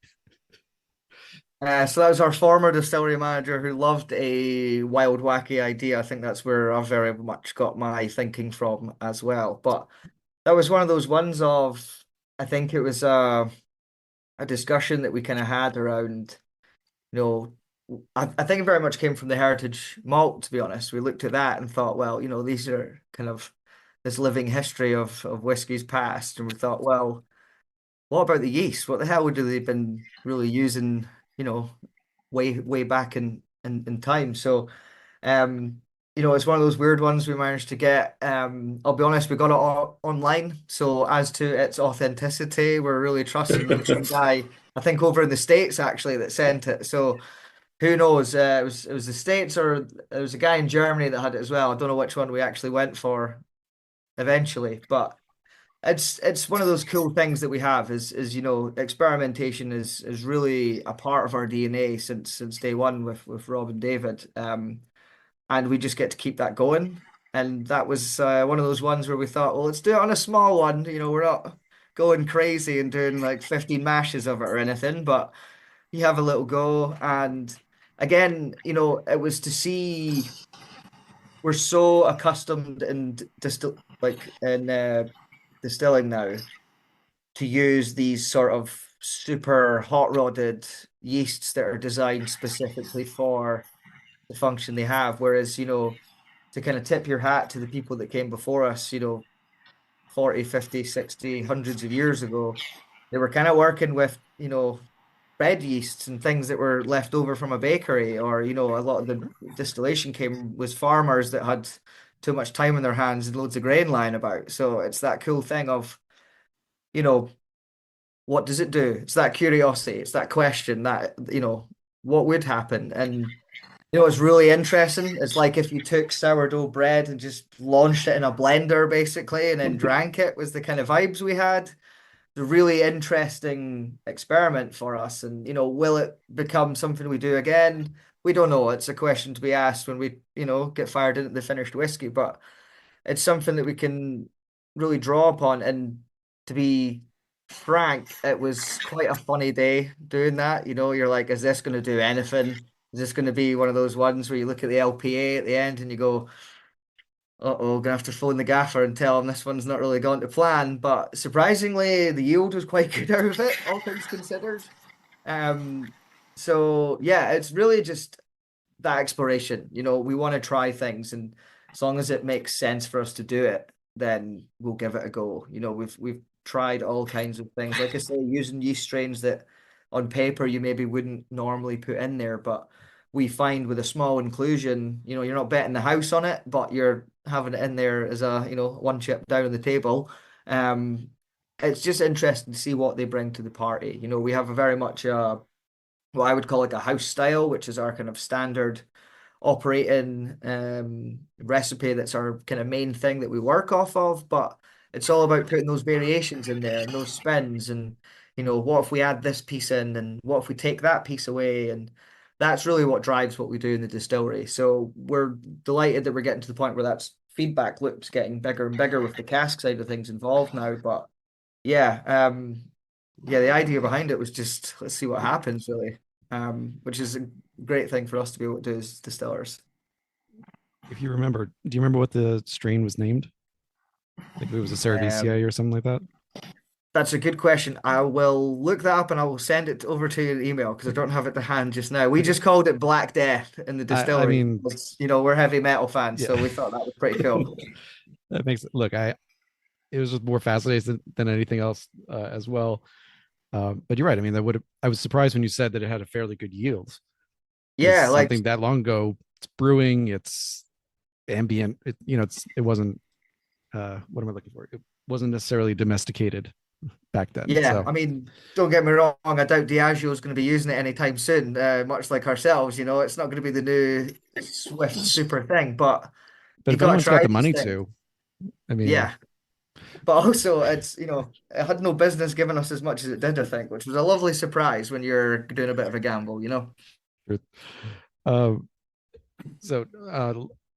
So that was our former distillery manager who loved a wild, wacky idea. I think that's where I very much got my thinking from as well. But that was one of those ones of, I think it was a discussion that we kind of had around, I think it very much came from the heritage malt, to be honest. We looked at that and thought, well, these are kind of this living history of whiskey's past. And we thought, well, what about the yeast? What the hell would they been really using, way back in time? So, it's one of those weird ones we managed to get. I'll be honest, we got it online. So as to its authenticity, we're really trusting the same guy, I think over in the States actually, that sent it. So who knows? It was the States or it was a guy in Germany that had it as well. I don't know which one we actually went for eventually, but it's one of those cool things that we have is experimentation is really a part of our DNA since day one with Rob and David, and we just get to keep that going. And that was one of those ones where we thought, well, let's do it on a small one. We're not going crazy and doing like 15 mashes of it or anything, but you have a little go. And again, it was to see we're so accustomed in distilling now to use these sort of super hot rodded yeasts that are designed specifically for the function they have. Whereas, to kind of tip your hat to the people that came before us, 40, 50, 60, hundreds of years ago, they were kind of working with, bread yeasts and things that were left over from a bakery, or a lot of the distillation was farmers that had too much time in their hands and loads of grain lying about. So it's that cool thing of, what does it do? It's that curiosity, it's that question that, what would happen? And it's really interesting. It's like if you took sourdough bread and just launched it in a blender, basically, and then drank it, was the kind of vibes we had. A really interesting experiment for us. And, will it become something we do again? We don't know. It's a question to be asked when we, get fired into the finished whiskey. But it's something that we can really draw upon. And to be frank, it was quite a funny day doing that. You're like, is this going to do anything? Is this going to be one of those ones where you look at the LPA at the end and you go, uh-oh, gonna have to phone the gaffer and tell him this one's not really gone to plan. But surprisingly, the yield was quite good out of it, all things considered. So yeah, it's really just that exploration. We want to try things, and as long as it makes sense for us to do it, then we'll give it a go. We've tried all kinds of things. Like I say, using yeast strains that on paper you maybe wouldn't normally put in there, but we find with a small inclusion, you're not betting the house on it, but you're having it in there as a, one chip down on the table. It's just interesting to see what they bring to the party. We have a very much what I would call like a house style, which is our kind of standard operating recipe. That's our kind of main thing that we work off of, but it's all about putting those variations in there and those spins, and what if we add this piece in, and what if we take that piece away, and that's really what drives what we do in the distillery. So we're delighted that we're getting to the point where that's feedback loop's getting bigger and bigger with the cask side of things involved now. But yeah, the idea behind it was just, let's see what happens, really, which is a great thing for us to be able to do as distillers. If you remember, do you remember what the strain was named? Like it was a Cerevisiae or something like that? That's a good question. I will look that up and I will send it over to you in email because I don't have it to hand just now. We just called it Black Death in the distillery. I mean, we're heavy metal fans, so we thought that was pretty cool. That makes it look. It was just more fascinating than anything else as well. But you're right. I mean, I was surprised when you said that it had a fairly good yield. Yeah, like something that long ago. It's brewing. It's ambient. It wasn't. What am I looking for? It wasn't necessarily domesticated back then. Yeah, so. I mean, don't get me wrong. I doubt Diageo is going to be using it anytime soon. Much like ourselves, it's not going to be the new Swift super thing. But if anyone's got the money to, I mean, yeah. But also, it's it had no business giving us as much as it did, I think, which was a lovely surprise when you're doing a bit of a gamble, So,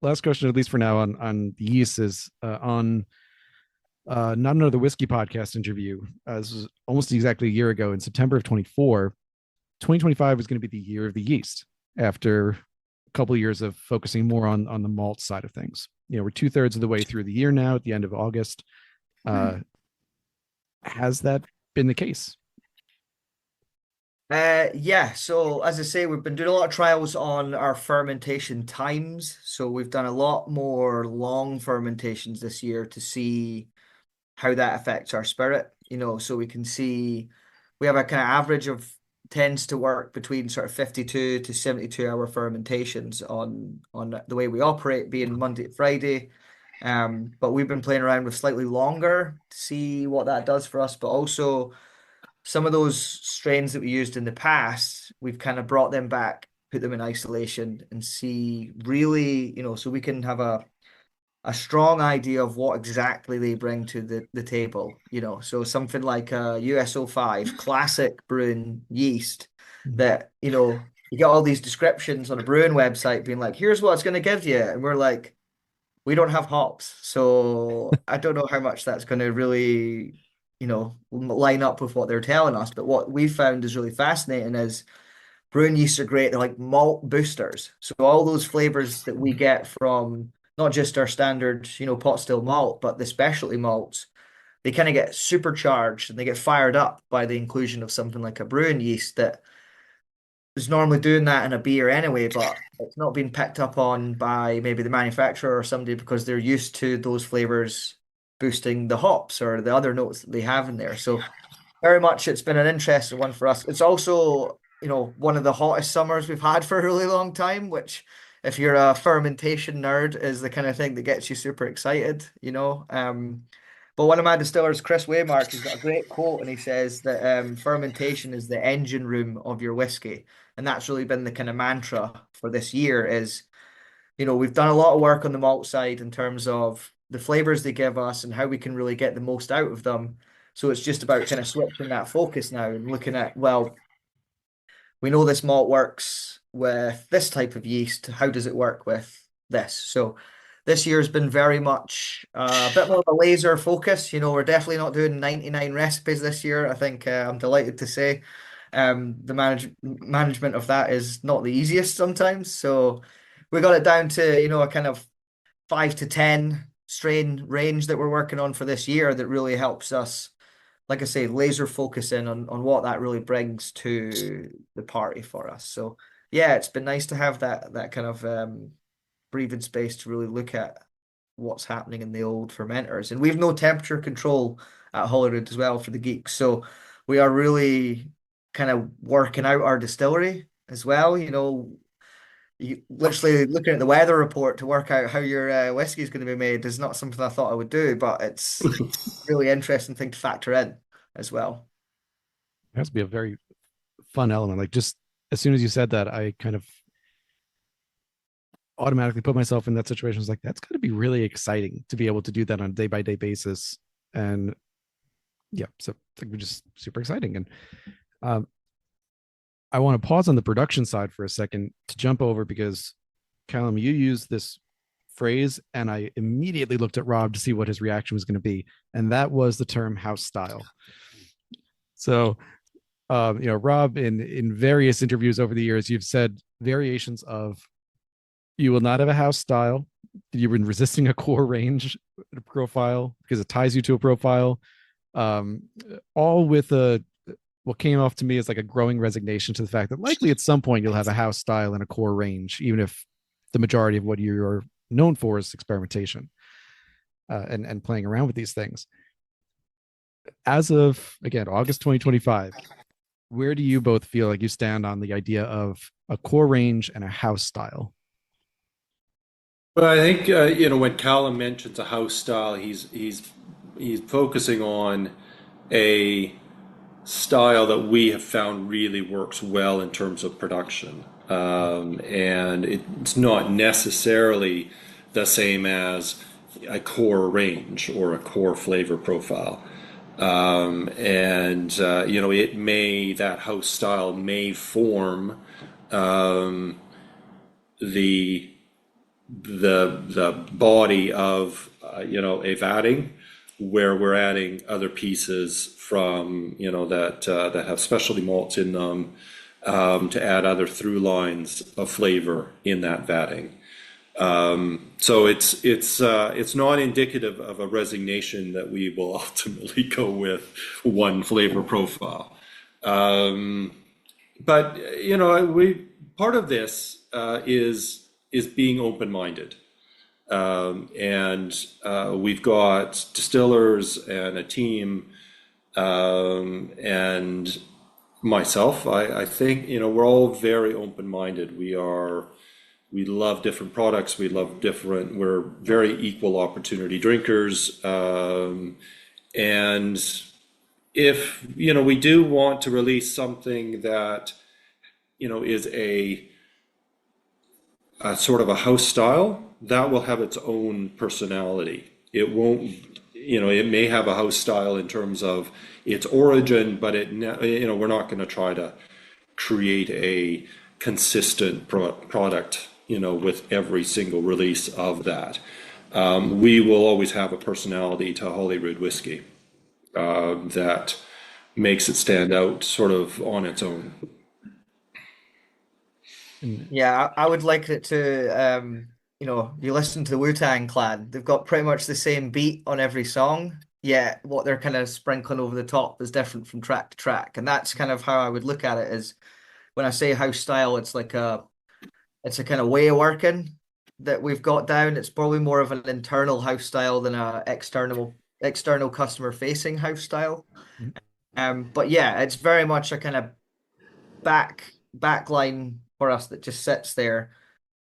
last question, at least for now, on the yeast is on. Not Another Whiskey podcast interview. This was almost exactly a year ago in September of 2025 was going to be the year of the yeast after a couple of years of focusing more on the malt side of things. We're 2/3 of the way through the year now at the end of August. Has that been the case? Yeah, so as I say, we've been doing a lot of trials on our fermentation times. So we've done a lot more long fermentations this year to see how that affects our spirit, so we can see we have a kind of average of tends to work between sort of 52 to 72 hour fermentations on the way we operate, being Monday to Friday. But we've been playing around with slightly longer to see what that does for us. But also some of those strains that we used in the past, we've kind of brought them back, put them in isolation and see really, so we can have a strong idea of what exactly they bring to the table, so something like a US-05 classic brewing yeast that, you get all these descriptions on a brewing website being like, here's what it's going to give you. And we're like, we don't have hops. So I don't know how much that's going to really, line up with what they're telling us. But what we found is really fascinating is brewing yeasts are great. They're like malt boosters. So all those flavors that we get from not just our standard, pot still malt, but the specialty malts, they kind of get supercharged and they get fired up by the inclusion of something like a brewing yeast that is normally doing that in a beer anyway, but it's not being picked up on by maybe the manufacturer or somebody because they're used to those flavors boosting the hops or the other notes that they have in there. So very much. It's been an interesting one for us. It's also, one of the hottest summers we've had for a really long time, which, if you're a fermentation nerd, is the kind of thing that gets you super excited. But one of my distillers, Chris Waymark, has got a great quote, and he says that fermentation is the engine room of your whiskey. And that's really been the kind of mantra for this year is, we've done a lot of work on the malt side in terms of the flavors they give us and how we can really get the most out of them. So it's just about kind of switching that focus now and looking at, well, we know this malt works with this type of yeast. How does it work with this? So this year's been very much a bit more of a laser focus. We're definitely not doing 99 recipes this year. I think I'm delighted to say the management of that is not the easiest sometimes. So we got it down to, a kind of 5 to 10 strain range that we're working on for this year that really helps us, like I say, laser focus in on what that really brings to the party for us. So yeah, it's been nice to have that kind of breathing space to really look at what's happening in the old fermenters. And we've no temperature control at Holyrood as well for the geeks. So we are really kind of working out our distillery as well. You literally looking at the weather report to work out how your whiskey is going to be made is not something I thought I would do, but it's a really interesting thing to factor in as well. It has to be a very fun element. Like, just as soon as you said that, I kind of automatically put myself in that situation. I was like, that's going to be really exciting to be able to do that on a day by day basis. And yeah, so like, we're just super exciting. And I want to pause on the production side for a second to jump over, because Calum, you used this phrase and I immediately looked at Rob to see what his reaction was going to be. And that was the term house style. So, Rob, in various interviews over the years, you've said variations of, you will not have a house style. You've been resisting a core range profile because it ties you to a profile. All with what came off to me as like a growing resignation to the fact that likely at some point you'll have a house style and a core range, even if the majority of what you're known for is experimentation and playing around with these things. As of, again, August 2025, where do you both feel like you stand on the idea of a core range and a house style? Well, I think when Calum mentions a house style, he's focusing on a style that we have found really works well in terms of production, and it's not necessarily the same as a core range or a core flavor profile. That house style may form the body of a vatting, where we're adding other pieces from that have specialty malts in them, to add other through lines of flavor in that vatting. So it's not indicative of a resignation that we will ultimately go with one flavor profile. But part of this is being open-minded. And we've got distillers and a team, and myself. I think we're all very open-minded. We love different products. We're very equal opportunity drinkers. And if we do want to release something that is a sort of a house style, that will have its own personality. It won't, it may have a house style in terms of its origin, but we're not going to try to create a consistent product, with every single release of that. We will always have a personality to Holyrood whiskey that makes it stand out sort of on its own. Yeah, I would like it to, you listen to the Wu-Tang Clan, they've got pretty much the same beat on every song, yet what they're kind of sprinkling over the top is different from track to track. And that's kind of how I would look at it, is when I say house style, it's a kind of way of working that we've got down. It's probably more of an internal house style than a external customer facing house style. But yeah, it's very much a kind of backline for us that just sits there,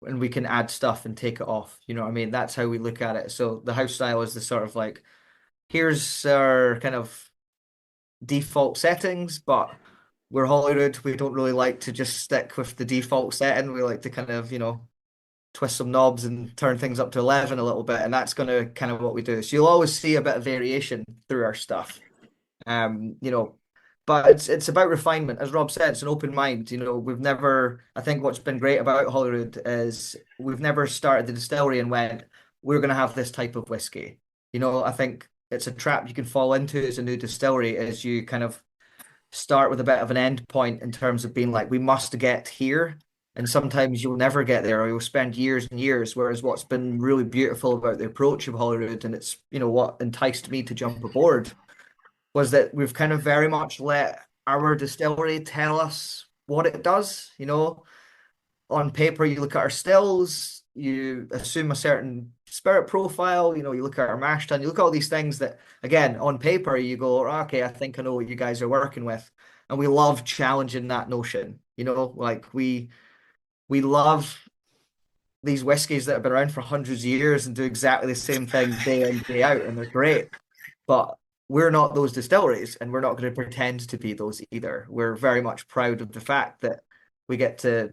and we can add stuff and take it off. You know what I mean? That's how we look at it. So the house style is the sort of like, here's our kind of default settings, but we're Holyrood. We don't really like to just stick with the default setting. We like to kind of, twist some knobs and turn things up to 11 a little bit. And that's going to kind of what we do. So you'll always see a bit of variation through our stuff. You know, but it's about refinement. As Rob said, it's an open mind. You know, we've never, I think what's been great about Holyrood is we've never started the distillery and went, we're going to have this type of whiskey. You know, I think it's a trap you can fall into as a new distillery, is you kind of start with a bit of an end point in terms of being like, we must get here. And sometimes you'll never get there, or you'll spend years and years. Whereas what's been really beautiful about the approach of Holyrood, and it's, what enticed me to jump aboard, was that we've kind of very much let our distillery tell us what it does. On paper, you look at our stills, you assume a certain spirit profile, you look at our mash tun, you look at all these things that, again, on paper, you go, okay, I think I know what you guys are working with. And we love challenging that notion, like we love these whiskies that have been around for hundreds of years and do exactly the same thing day in, day out, and they're great. But we're not those distilleries, and we're not going to pretend to be those either. We're very much proud of the fact that we get to,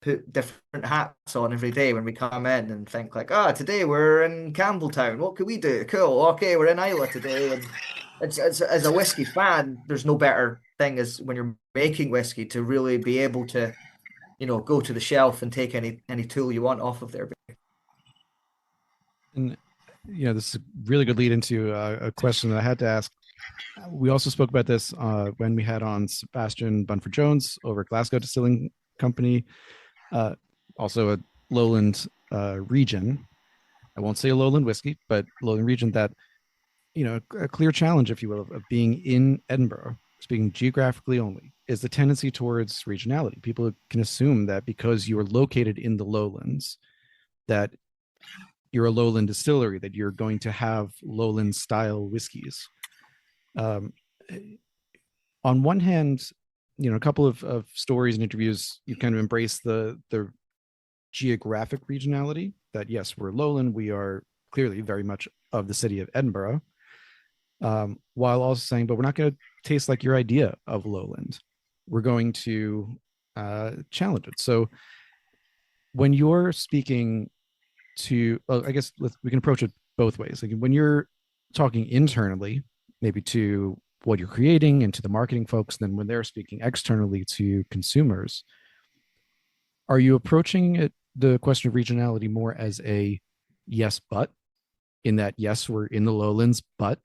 put different hats on every day when we come in and think like, today we're in Campbelltown. What could we do? Cool. Okay, we're in Islay today. And it's as a whiskey fan, there's no better thing as when you're making whiskey to really be able to, go to the shelf and take any tool you want off of there. And this is a really good lead into a question that I had to ask. We also spoke about this when we had on Sebastian Bunford Jones over at Glasgow Distilling Company, also a lowland region. I won't say a lowland whiskey, but lowland region that, a clear challenge, if you will, of being in Edinburgh, speaking geographically only, is the tendency towards regionality. People can assume that because you are located in the lowlands, that you're a lowland distillery, that you're going to have lowland style whiskeys. On one hand, a couple of stories and interviews, you kind of embrace the geographic regionality, that yes, we're lowland, we are clearly very much of the city of Edinburgh, while also saying, but we're not going to taste like your idea of lowland. We're going to challenge it. So when you're speaking to, I guess we can approach it both ways. Like when you're talking internally, maybe to what you're creating and to the marketing folks, then when they're speaking externally to consumers, are you approaching the question of regionality more as a yes, but, in that, yes, we're in the lowlands, but,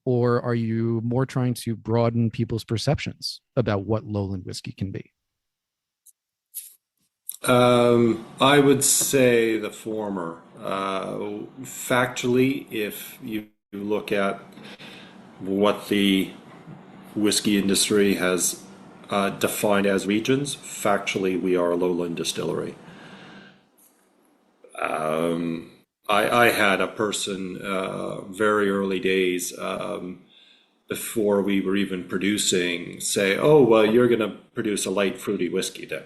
or are you more trying to broaden people's perceptions about what lowland whiskey can be? I would say the former. Factually, if you look at what the whiskey industry has defined as regions, factually, we are a lowland distillery. I had a person very early days, before we were even producing, say, oh, well, you're going to produce a light fruity whiskey then.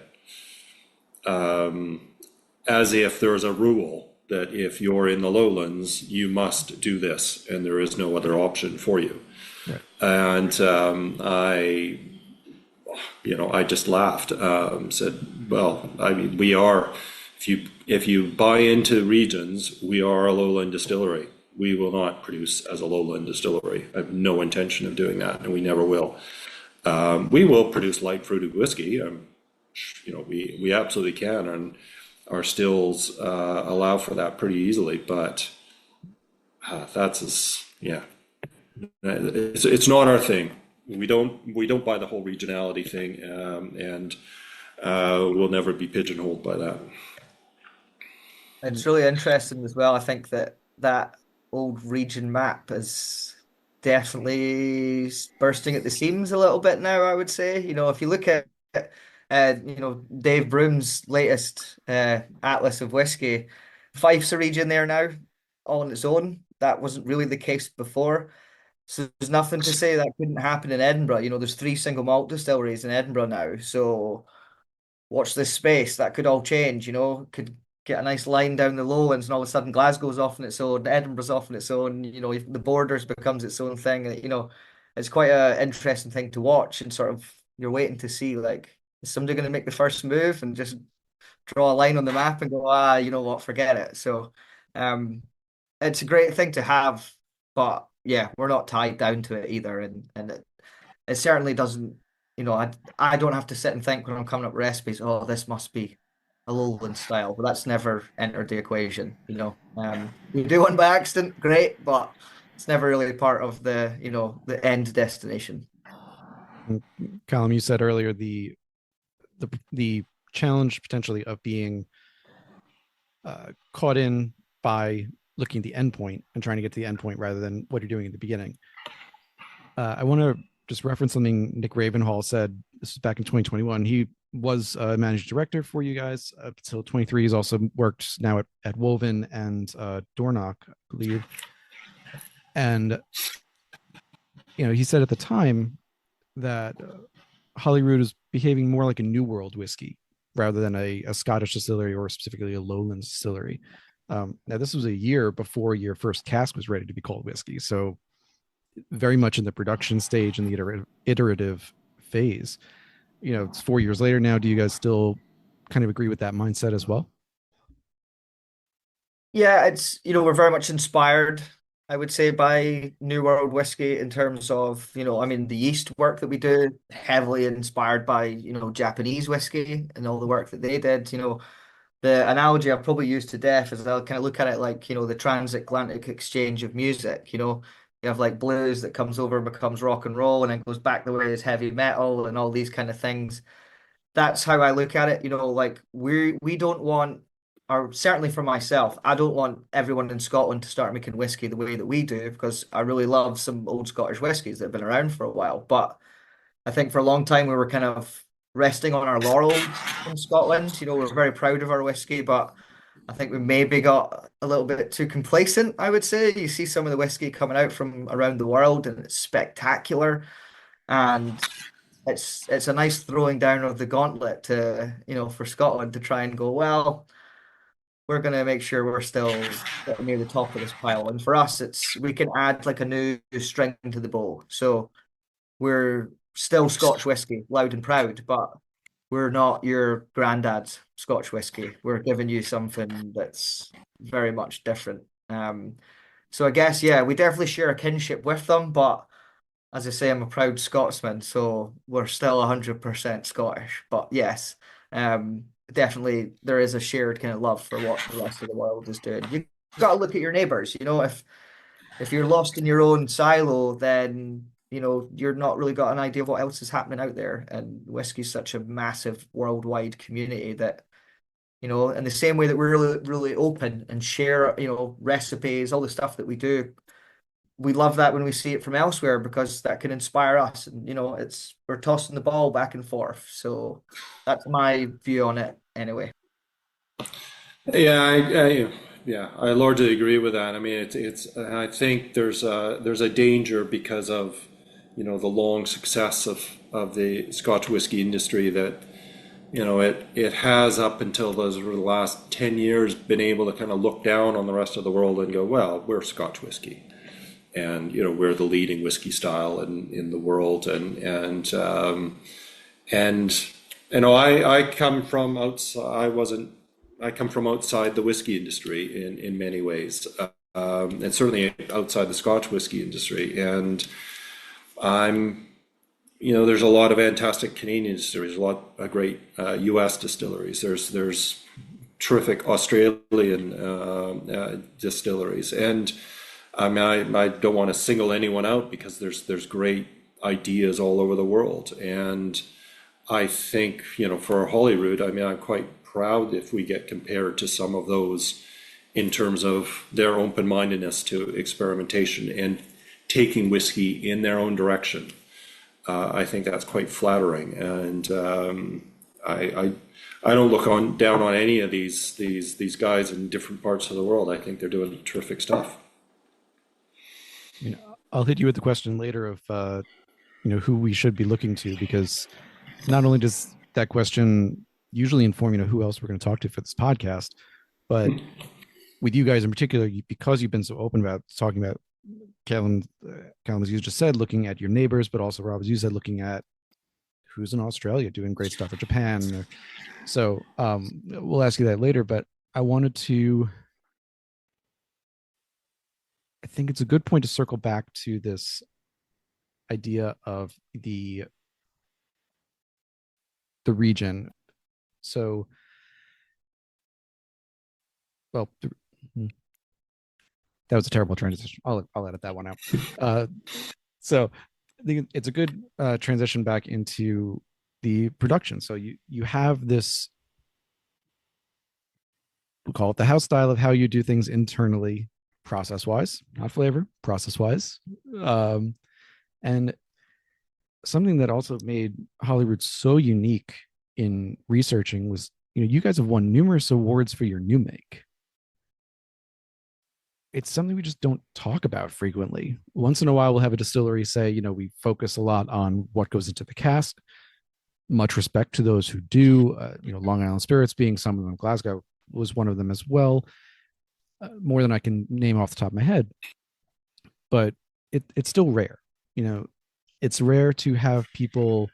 As if there's a rule that if you're in the lowlands, you must do this, and there is no other option for you. Right. And I just laughed. Said, well, I mean, we are. If you buy into regions, we are a lowland distillery. We will not produce as a lowland distillery. I have no intention of doing that, and we never will. We will produce light fruited whiskey. We absolutely can, and our stills allow for that pretty easily. But it's not our thing. We don't buy the whole regionality thing, and we'll never be pigeonholed by that. It's really interesting as well. I think that old region map is definitely bursting at the seams a little bit now, I would say. If you look at Dave Broom's latest Atlas of Whiskey, Fife's a region there now, all on its own. That wasn't really the case before. So there's nothing to say that couldn't happen in Edinburgh. You know, there's 3 single malt distilleries in Edinburgh now. So watch this space. That could all change, you know, could get a nice line down the lowlands and all of a sudden Glasgow's off on its own, Edinburgh's off on its own, you know, the borders becomes its own thing. You know, it's quite a interesting thing to watch and sort of you're waiting to see like, is somebody going to make the first move and just draw a line on the map and go, you know what, forget it. So um it's a great thing to have, but yeah, we're not tied down to it either. And it certainly doesn't, you know, I don't have to sit and think when I'm coming up with recipes, oh, this must be a lowland style, but that's never entered the equation, you know. We do one by accident, great, but it's never really part of the, you know, the end destination. Calum, you said earlier the challenge potentially of being caught in by looking at the end point and trying to get to the end point rather than what you're doing at the beginning. I want to just reference something Nick Ravenhall said. This was back in 2021. He was a managing director for you guys up until 23. He's also worked now at Woven and Dornoch, I believe. And, you know, he said at the time that Holyrood is behaving more like a New World whiskey rather than a Scottish distillery or specifically a lowland distillery. Now, this was a year before your first cask was ready to be called whiskey. So very much in the production stage and the iterative phase. You know, it's 4 years later now. Do you guys still kind of agree with that mindset as well? Yeah, it's, you know, we're very much inspired, I would say, by New World whiskey in terms of, you know, I mean, the yeast work that we do, heavily inspired by, you know, Japanese whiskey and all the work that they did. You know, the analogy I've probably used to death is I'll kind of look at it like, you know, the transatlantic exchange of music. You know, you have like blues that comes over and becomes rock and roll and then goes back the way as heavy metal and all these kind of things. That's how I look at it. You know, like we don't want, or certainly for myself, I don't want everyone in Scotland to start making whiskey the way that we do because I really love some old Scottish whiskies that have been around for a while. But I think for a long time we were kind of resting on our laurels in Scotland. You know, we're very proud of our whiskey, but I think we maybe got a little bit too complacent, I would say. You see some of the whiskey coming out from around the world and it's spectacular. And it's a nice throwing down of the gauntlet to, you know, for Scotland to try and go, well, we're going to make sure we're still near the top of this pile. And for us, it's we can add like a new string to the bow. So we're still Scotch whiskey, loud and proud, but we're not your granddad's Scotch whiskey. We're giving you something that's very much different. So I guess, yeah, we definitely share a kinship with them, but as I say, I'm a proud Scotsman, so we're still 100% Scottish. But yes, definitely there is a shared kind of love for what the rest of the world is doing. You've got to look at your neighbors. You know, if you're lost in your own silo, then you know you're not really got an idea of what else is happening out there. And whiskey is such a massive worldwide community that, you know, in the same way that we're really, really open and share, you know, recipes, all the stuff that we do, we love that when we see it from elsewhere because that can inspire us. And, you know, it's we're tossing the ball back and forth. So that's my view on it anyway. Yeah, I largely agree with that. I mean, it's. I think there's a danger because of, you know, the long success of the Scotch whiskey industry that, you know, it has up until the last 10 years been able to kind of look down on the rest of the world and go, well, we're Scotch whiskey, and you know we're the leading whiskey style in the world, and you know I come from outside. I come from outside the whiskey industry in many ways, and certainly outside the Scotch whiskey industry. And I'm, you know, there's a lot of fantastic Canadian distilleries, a lot of great U.S. distilleries. There's terrific Australian distilleries, and I mean I don't want to single anyone out because there's great ideas all over the world. And I think, you know, for Holyrood, I mean, I'm quite proud if we get compared to some of those in terms of their open-mindedness to experimentation and taking whiskey in their own direction. I think that's quite flattering, and I don't look down on any of these guys in different parts of the world. I think they're doing terrific stuff. You know, I'll hit you with the question later of who we should be looking to, because not only does that question usually inform who else we're going to talk to for this podcast, but with you guys in particular, because you've been so open about talking about Calum, as you just said, looking at your neighbors, but also Rob, as you said, looking at who's in Australia doing great stuff, or Japan. So we'll ask you that later, but I think it's a good point to circle back to this idea of the region. So, well, that was a terrible transition. I'll edit that one out. So I think it's a good transition back into the production. So you have this, we'll call it the house style of how you do things internally, process wise, not flavor, process wise. And something that also made Holyrood so unique in researching was, you guys have won numerous awards for your new make. It's something we just don't talk about frequently. Once in a while, we'll have a distillery say, we focus a lot on what goes into the cask. Much respect to those who do, Long Island Spirits being some of them. Glasgow was one of them as well. More than I can name off the top of my head, but it's still rare. It's rare to have people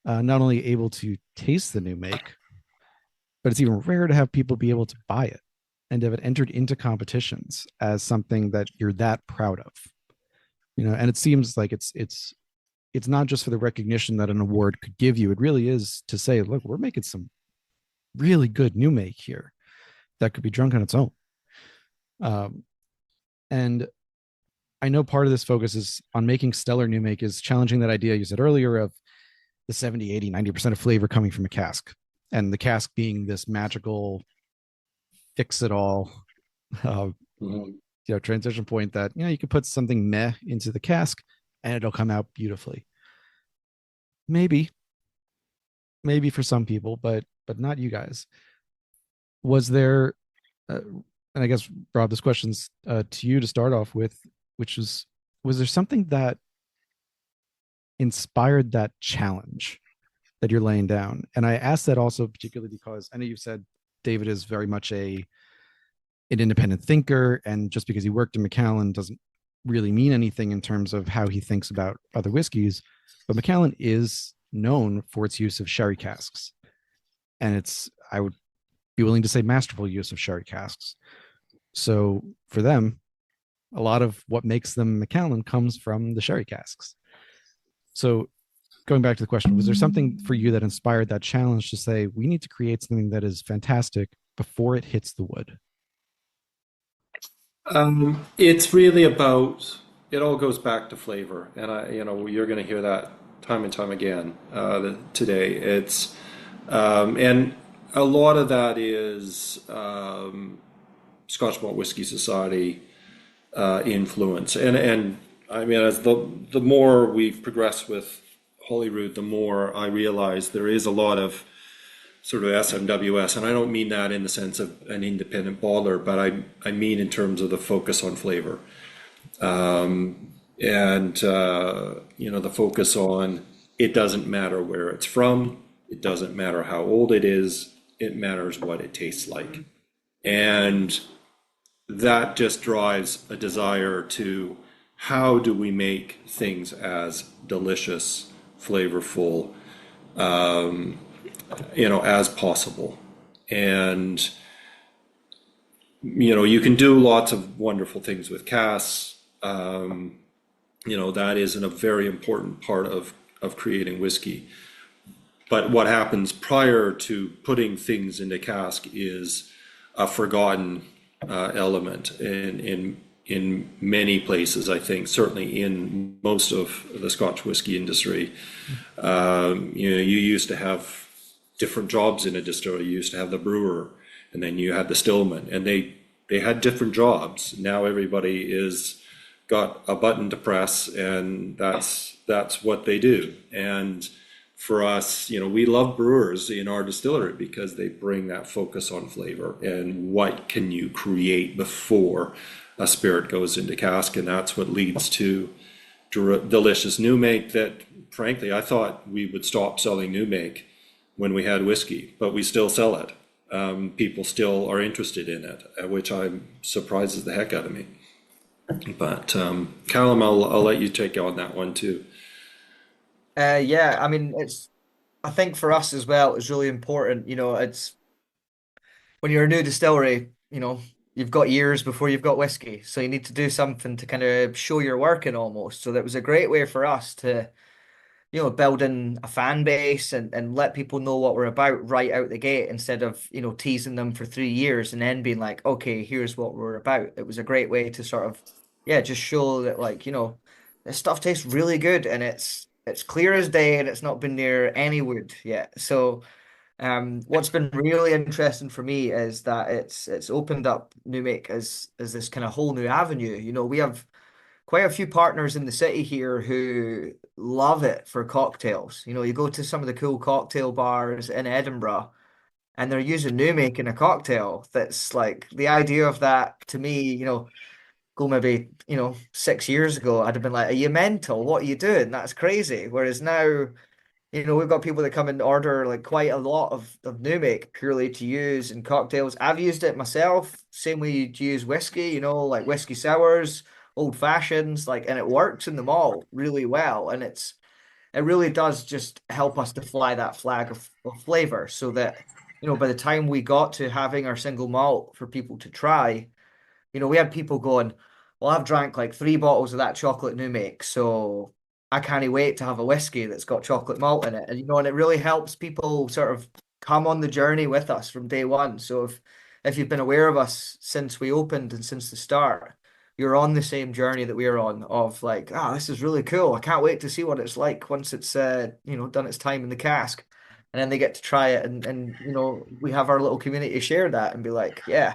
not only able to taste the new make, but it's even rare to have people be able to buy it and have it entered into competitions as something that you're that proud of. And it seems like it's not just for the recognition that an award could give you. It really is to say, look, we're making some really good new make here that could be drunk on its own. And I know part of this focus is on making stellar new make is challenging that idea you said earlier of the 70, 80, 90% of flavor coming from a cask, and the cask being this magical fix it all transition point that you can put something meh into the cask and it'll come out beautifully. Maybe for some people, but not you guys. Was there and I guess, Rob, this question's to you to start off with, which was there something that inspired that challenge that you're laying down? And I asked that also particularly because I know you said David is very much an independent thinker, and just because he worked in Macallan doesn't really mean anything in terms of how he thinks about other whiskeys. But Macallan is known for its use of sherry casks, and I would be willing to say masterful use of sherry casks. So for them, a lot of what makes them Macallan comes from the sherry casks. So going back to the question, was there something for you that inspired that challenge to say, we need to create something that is fantastic before it hits the wood? It's really about, it all goes back to flavor. And you're going to hear that time and time again today. It's, and a lot of that is Scotch Malt Whisky Society influence. And I mean, as the more we've progressed with Holyrood, the more I realize there is a lot of sort of SMWS, and I don't mean that in the sense of an independent bottler, but I mean in terms of the focus on flavor. The focus on, it doesn't matter where it's from, it doesn't matter how old it is, it matters what it tastes like. And that just drives a desire to, how do we make things as delicious, flavorful, as possible. And you can do lots of wonderful things with casks. That is a very important part of creating whiskey. But what happens prior to putting things into cask is a forgotten element in many places. I think certainly in most of the Scotch whisky industry. You used to have different jobs in a distillery. You used to have the brewer, and then you had the stillman, and they had different jobs. Now everybody is got a button to press, and that's what they do. And for us, we love brewers in our distillery because they bring that focus on flavor and what can you create before a spirit goes into cask. And that's what leads to delicious new make that, frankly, I thought we would stop selling new make when we had whiskey, but we still sell it. People still are interested in it, which surprises the heck out of me. But Callum, I'll let you take on that one too. Yeah, I mean, I think for us as well, it's really important. It's when you're a new distillery, you've got years before you've got whiskey. So you need to do something to kind of show you're working almost. So that was a great way for us to, build in a fan base and let people know what we're about right out the gate instead of, teasing them for 3 years and then being like, okay, here's what we're about. It was a great way to sort of, yeah, just show that like, this stuff tastes really good and it's clear as day and it's not been near any wood yet. So what's been really interesting for me is that it's opened up New Make as this kind of whole new avenue. We have quite a few partners in the city here who love it for cocktails. You go to some of the cool cocktail bars in Edinburgh and they're using New Make in a cocktail. That's like the idea of that to me, go maybe, 6 years ago, I'd have been like, are you mental? What are you doing? That's crazy. Whereas now, we've got people that come and order like quite a lot of new make purely to use in cocktails. I've used it myself. Same way you use whiskey, like whiskey sours, old fashions, like, and it works in them all really well. And it really does just help us to fly that flag of flavor so that, by the time we got to having our single malt for people to try, we had people going, well, I've drank like 3 bottles of that chocolate new make, so I can't wait to have a whiskey that's got chocolate malt in it. And it really helps people sort of come on the journey with us from day one. So if you've been aware of us since we opened and since the start, you're on the same journey that we're on of like, this is really cool. I can't wait to see what it's like once it's done its time in the cask. And then they get to try it and we have our little community share that and be like, yeah,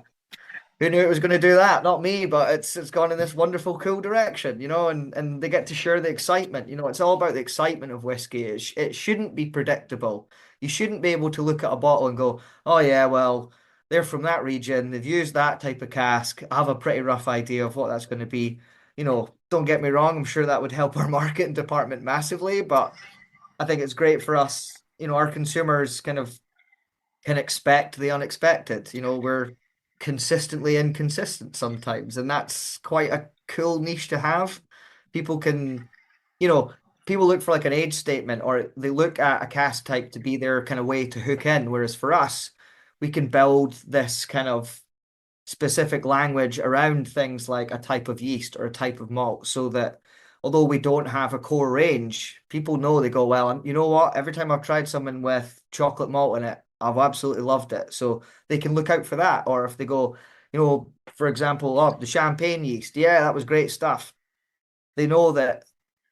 who knew it was going to do that? Not me, but it's gone in this wonderful, cool direction, and they get to share the excitement. It's all about the excitement of whiskey. It shouldn't be predictable. You shouldn't be able to look at a bottle and go, oh yeah, well, they're from that region. They've used that type of cask. I have a pretty rough idea of what that's going to be. Don't get me wrong. I'm sure that would help our marketing department massively, but I think it's great for us. Our consumers kind of can expect the unexpected. We're consistently inconsistent sometimes, and that's quite a cool niche to have. People can, people look for like an age statement or they look at a cask type to be their kind of way to hook in. Whereas for us, we can build this kind of specific language around things like a type of yeast or a type of malt so that although we don't have a core range, people know they go, well, you know what? Every time I've tried something with chocolate malt in it, I've absolutely loved it. So they can look out for that. Or if they go, for example, the champagne yeast, yeah, that was great stuff. They know that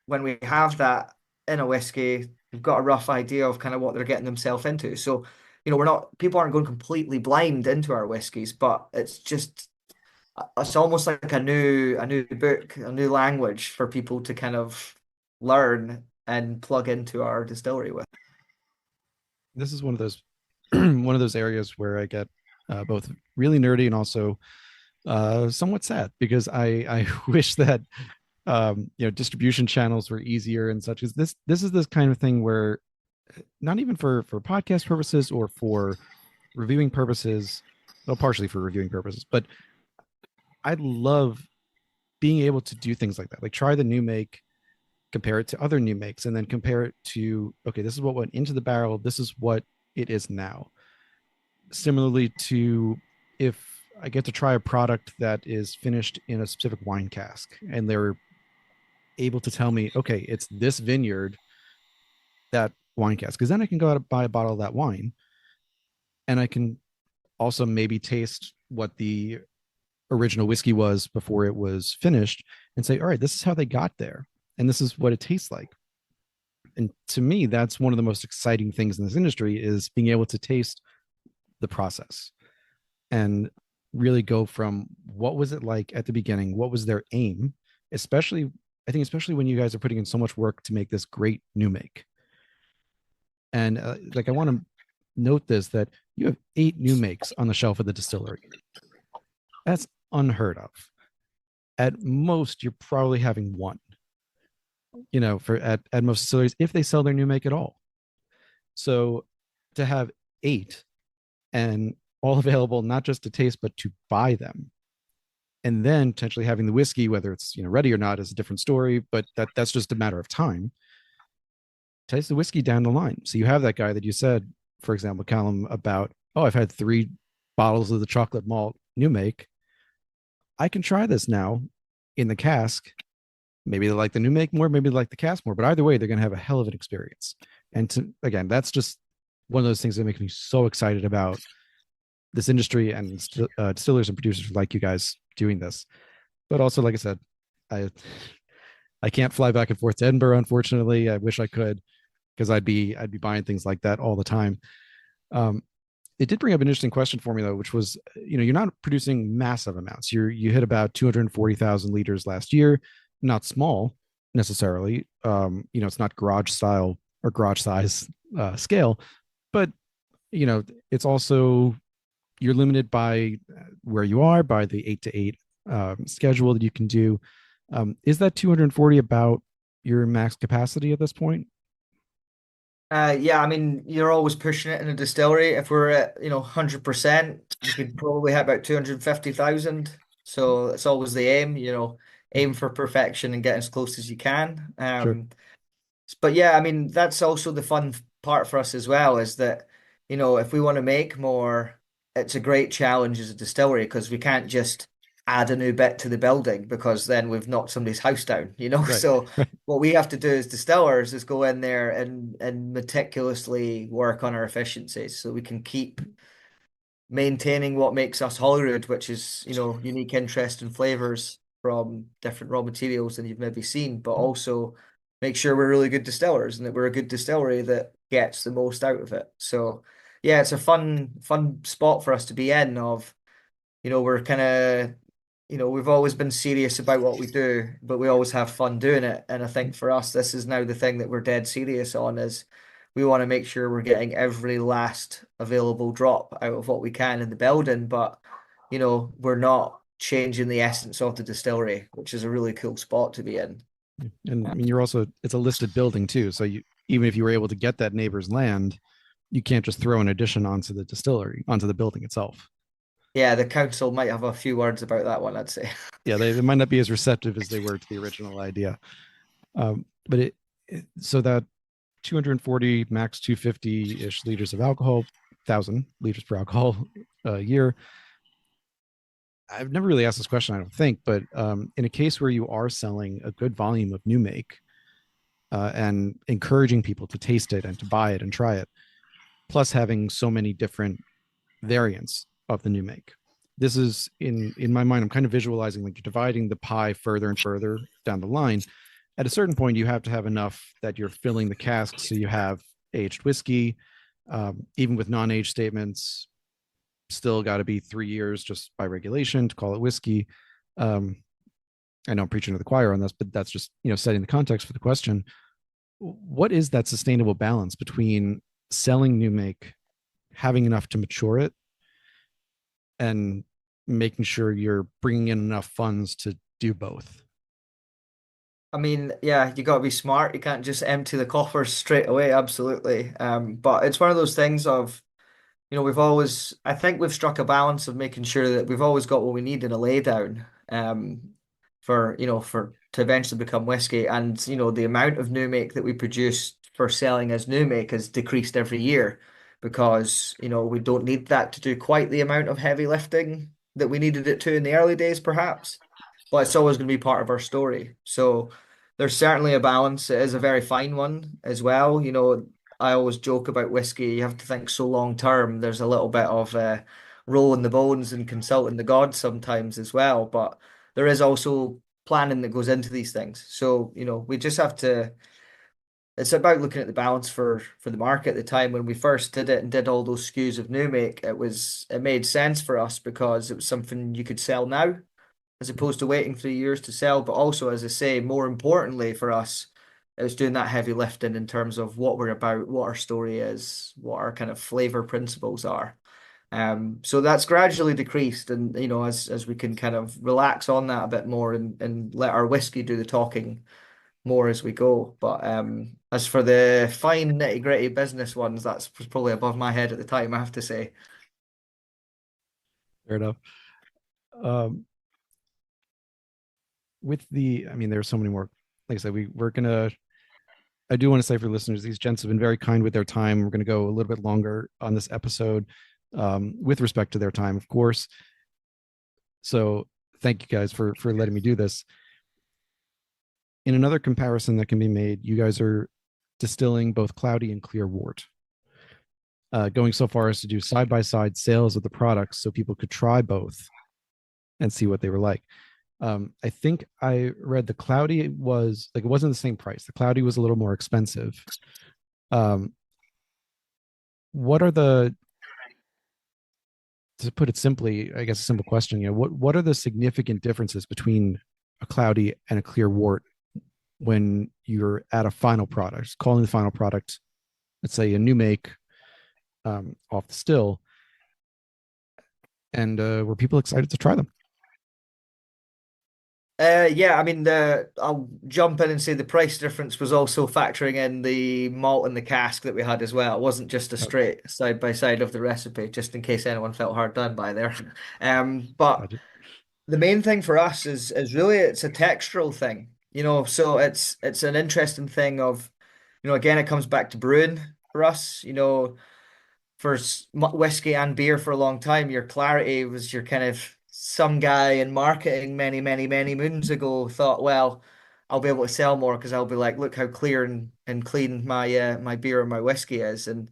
when we have that in a whiskey, we've got a rough idea of kind of what they're getting themselves into. So, people aren't going completely blind into our whiskeys, but it's almost like a new book, a new language for people to kind of learn and plug into our distillery with. This is one of those one of those areas where I get both really nerdy and also somewhat sad because I wish that distribution channels were easier and such. As this is this kind of thing where not even for podcast purposes or for reviewing purposes, well, partially for reviewing purposes, but I love being able to do things like that, like try the new make, compare it to other new makes, and then compare it to, okay, this is what went into the barrel, this is what it is now. Similarly to if I get to try a product that is finished in a specific wine cask and they're able to tell me, okay, it's this vineyard, that wine cask, because then I can go out and buy a bottle of that wine and I can also maybe taste what the original whiskey was before it was finished and say, all right, this is how they got there and this is what it tastes like. And to me, that's one of the most exciting things in this industry is being able to taste the process and really go from what was it like at the beginning, what was their aim, especially when you guys are putting in so much work to make this great new make. And I want to note this, that you have 8 new makes on the shelf of the distillery. That's unheard of. At most, you're probably having 1. for at most distilleries if they sell their new make at all. So to have 8 and all available, not just to taste, but to buy them. And then potentially having the whiskey, whether it's ready or not, is a different story, but that's just a matter of time. Taste the whiskey down the line. So you have that guy that you said, for example, Calum, about, oh, I've had 3 bottles of the chocolate malt new make. I can try this now in the cask. Maybe they like the new make more, maybe they like the cask more, but either way, they're going to have a hell of an experience. And again, that's just one of those things that makes me so excited about this industry and distillers and producers like you guys doing this. But also, like I said, I can't fly back and forth to Edinburgh, unfortunately. I wish I could, because I'd be buying things like that all the time. It did bring up an interesting question for me though, which was, you're not producing massive amounts. You hit about 240,000 liters last year, not small necessarily. It's not garage style or garage size scale, but it's also, you're limited by where you are, by the 8 to 8 schedule that you can do. Is that 240 about your max capacity at this point? Yeah, I mean, you're always pushing it in a distillery. If we're at, 100%, we could probably hit about 250,000. So it's always the aim, aim for perfection and get as close as you can. Sure. But yeah, I mean, that's also the fun part for us as well, is that, if we want to make more, it's a great challenge as a distillery, because we can't just add a new bit to the building, because then we've knocked somebody's house down, Right. So what we have to do as distillers is go in there and meticulously work on our efficiencies so we can keep maintaining what makes us Holyrood, which is, unique, interesting flavors from different raw materials than you've maybe seen, but also make sure we're really good distillers and that we're a good distillery that gets the most out of it. So yeah, it's a fun spot for us to be in of, we're kind of, we've always been serious about what we do, but we always have fun doing it. And I think for us, this is now the thing that we're dead serious on, is we want to make sure we're getting every last available drop out of what we can in the building, but we're not changing the essence of the distillery, which is a really cool spot to be in. And I mean, it's a listed building too. So even if you were able to get that neighbor's land, you can't just throw an addition onto the distillery, onto the building itself. Yeah, the council might have a few words about that one, I'd say. Yeah, they might not be as receptive as they were to the original idea. But so that 240 max 250-ish liters of alcohol, 1,000 liters per alcohol a year. I've never really asked this question, I don't think, but in a case where you are selling a good volume of new make and encouraging people to taste it and to buy it and try it, plus having so many different variants of the new make, this is in my mind, I'm kind of visualizing like you're dividing the pie further and further down the line. At a certain point, you have to have enough that you're filling the casks, so you have aged whiskey, even with non-age statements, still got to be 3 years just by regulation to call it whiskey. I know I'm preaching to the choir on this, but that's just setting the context for the question. What is that sustainable balance between selling new make, having enough to mature it, and making sure you're bringing in enough funds to do both? I mean, yeah, you got to be smart. You can't just empty the coffers straight away. Absolutely. But it's one of those things of, I think we've struck a balance of making sure that we've always got what we need in a laydown, to eventually become whiskey. And, the amount of new make that we produce for selling as new make has decreased every year, because, we don't need that to do quite the amount of heavy lifting that we needed it to in the early days, perhaps. But it's always going to be part of our story. So there's certainly a balance. It is a very fine one as well. I always joke about whiskey. You have to think so long term. There's a little bit of rolling the bones and consulting the gods sometimes as well. But there is also planning that goes into these things. So, we just have to. It's about looking at the balance for the market at the time. When we first did it and did all those SKUs of new make, it made sense for us because it was something you could sell now, as opposed to waiting 3 years to sell. But also, as I say, more importantly for us, it was doing that heavy lifting in terms of what we're about, what our story is, what our kind of flavor principles are. So that's gradually decreased, and as we can kind of relax on that a bit more and let our whiskey do the talking, more as we go. But as for the fine nitty-gritty business ones, that's probably above my head at the time, I have to say. Fair enough. Um, I mean, there's so many more. Like I said, we're gonna. I do want to say for listeners, these gents have been very kind with their time. We're going to go a little bit longer on this episode, with respect to their time, of course. So thank you guys for letting me do this. In another comparison that can be made, you guys are distilling both cloudy and clear wort. Going so far as to do side by side sales of the products so people could try both and see what they were like. I think I read the cloudy was like, it wasn't the same price. The cloudy was a little more expensive. What are the, to put it simply, I guess a simple question, what are the significant differences between a cloudy and a clear wort when you're at a final product, calling the final product, let's say a new make, off the still, and were people excited to try them? Yeah, I mean, I'll jump in and say the price difference was also factoring in the malt and the cask that we had as well. It wasn't just a straight side by side of the recipe, just in case anyone felt hard done by there. But Gotcha. the main thing for us is really it's a textural thing, so it's an interesting thing of, again, it comes back to brewing for us, for whiskey and beer for a long time. Your clarity was your kind of, some guy in marketing many, many, many moons ago thought, well, I'll be able to sell more because I'll be like, look how clear and clean my beer and my whiskey is. And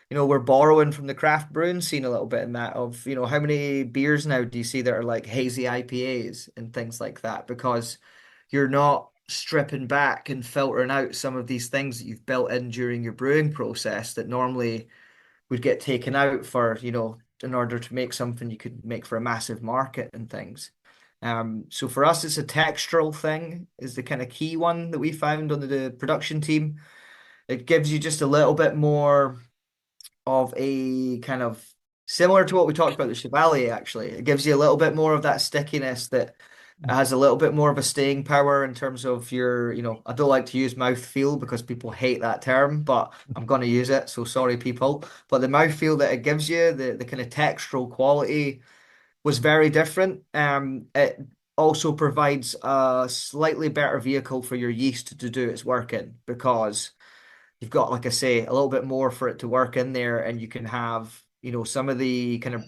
we're borrowing from the craft brewing scene a little bit in that of, how many beers now do you see that are like hazy IPAs and things like that? Because you're not stripping back and filtering out some of these things that you've built in during your brewing process that normally would get taken out for, in order to make something you could make for a massive market and things. So for us, it's a textural thing is the kind of key one that we found on the production team. It gives you just a little bit more of a kind of similar to what we talked about the Chevalier, actually. It gives you a little bit more of that stickiness that has a little bit more of a staying power in terms of your, I don't like to use mouthfeel because people hate that term, but I'm going to use it. So sorry, people. But the mouthfeel that it gives you, the kind of textural quality was very different. It also provides a slightly better vehicle for your yeast to do its work in because you've got, like I say, a little bit more for it to work in there, and you can have, some of the kind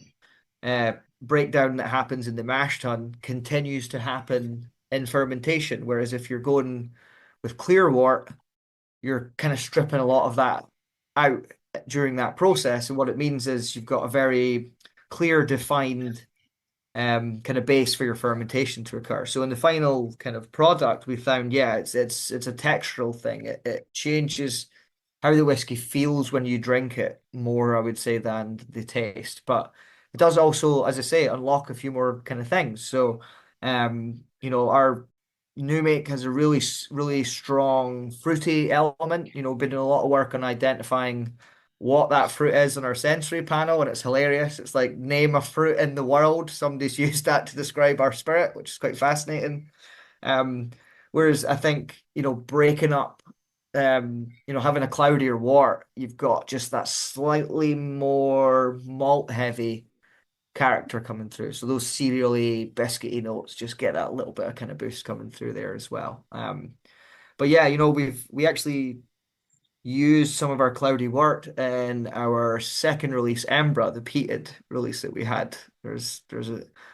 of breakdown that happens in the mash tun continues to happen in fermentation. Whereas if you're going with clear wort, you're kind of stripping a lot of that out during that process. And what it means is you've got a very clear, defined kind of base for your fermentation to occur. So in the final kind of product, we found, yeah, it's a textural thing. It changes how the whiskey feels when you drink it more, I would say, than the taste. But it does also, as I say, unlock a few more kind of things. So, our new make has a really, really strong fruity element. Been doing a lot of work on identifying what that fruit is on our sensory panel, and it's hilarious. It's like name a fruit in the world. Somebody's used that to describe our spirit, which is quite fascinating. Whereas I think, breaking up, having a cloudier wort, you've got just that slightly more malt heavy character coming through. So those cereally, biscuity notes just get that little bit of kind of boost coming through there as well. But yeah, we actually used some of our cloudy wort in our second release, Embra, the peated release that we had. There's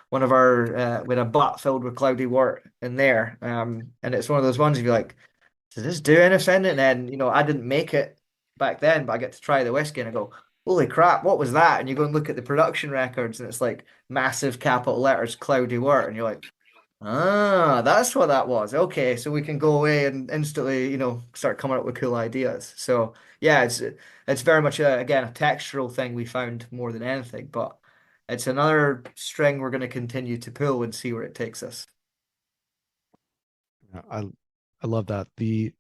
one of our with a butt filled with cloudy wort in there. And it's one of those ones if you're like, does this do anything? And then, I didn't make it back then, but I get to try the whiskey and I go, holy crap, what was that? And you go and look at the production records and it's like massive capital letters, cloudy wort. And you're like, ah, that's what that was. Okay, so we can go away and instantly, start coming up with cool ideas. So yeah, it's very much again a textural thing we found more than anything, but it's another string we're going to continue to pull and see where it takes us. I love that. The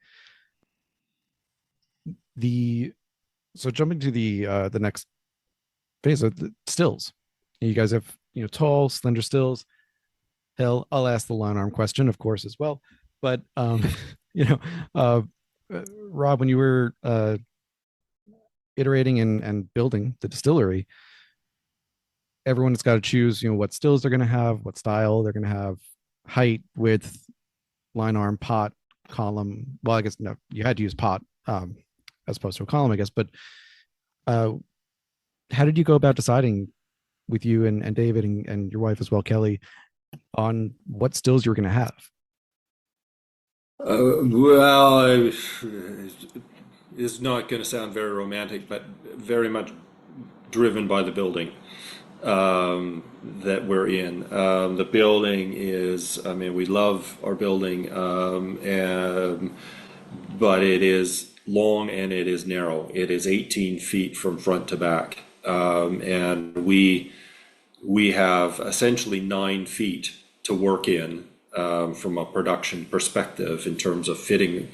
so jumping to the next phase of the stills. You guys have, tall, slender stills. Hell, I'll ask the long arm question, of course, as well. But you know, uh, Rob, when you were iterating and building the distillery, everyone's got to choose, what stills they're going to have, what style they're going to have, height, width, line arm, pot, column. Well, I guess no, you had to use pot as opposed to a column, I guess. But uh, how did you go about deciding with you and David and your wife as well, Kelly, on what stills you were going to have? Well, it's not going to sound very romantic, but very much driven by the building that we're in. The building is, I mean, we love our building, but it is long and it is narrow. It is 18 feet from front to back. And we have essentially 9 feet to work in from a production perspective in terms of fitting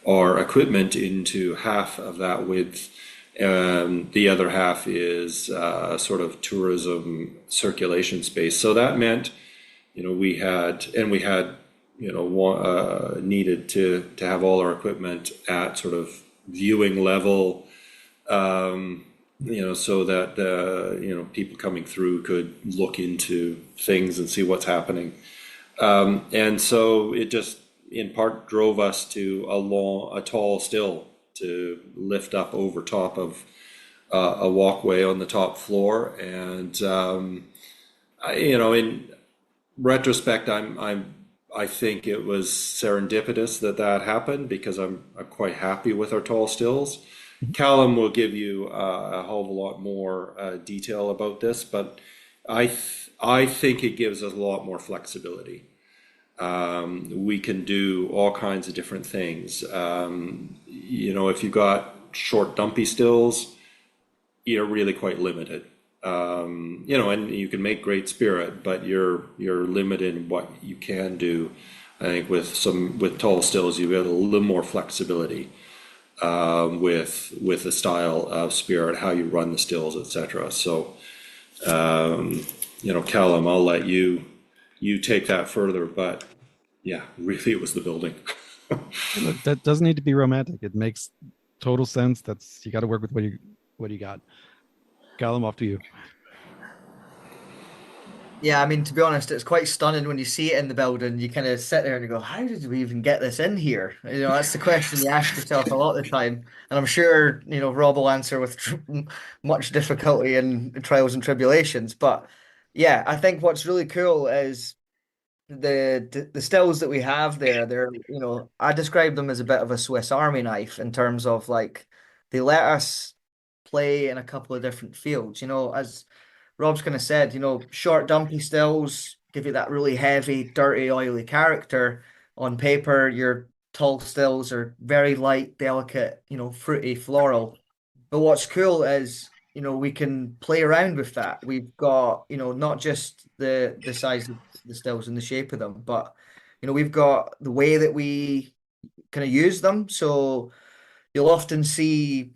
our equipment into half of that width. The other half is sort of tourism circulation space. So that meant, we had, needed to have all our equipment at sort of viewing level, so that, people coming through could look into things and see what's happening. And so it just in part drove us to a tall still to lift up over top of a walkway on the top floor. And, in retrospect, I think it was serendipitous that happened because I'm quite happy with our tall stills. Calum will give you a whole lot more detail about this, but I think it gives us a lot more flexibility. We can do all kinds of different things. If you've got short, dumpy stills, you're really quite limited. And you can make great spirit, but you're limited in what you can do. I think with tall stills, you get a little more flexibility with the style of spirit, how you run the stills, etc. So, Callum, I'll let you take that further, but yeah, really it was the building. Look, that doesn't need to be romantic. It makes total sense. You got to work with what you got. Callum, off to you. Yeah, I mean, to be honest, it's quite stunning when you see it in the building. You kind of sit there and you go, how did we even get this in here? That's the question you ask yourself a lot of the time. And I'm sure, Rob will answer with much difficulty and trials and tribulations. But yeah, I think what's really cool is the stills that we have there. They're, I describe them as a bit of a Swiss Army knife in terms of like they let us play in a couple of different fields. As Rob's kind of said, short, dumpy stills give you that really heavy, dirty, oily character. On paper, your tall stills are very light, delicate, fruity, floral. But what's cool is, we can play around with that. We've got, not just the size of the stills and the shape of them, but, we've got the way that we kind of use them. So you'll often see,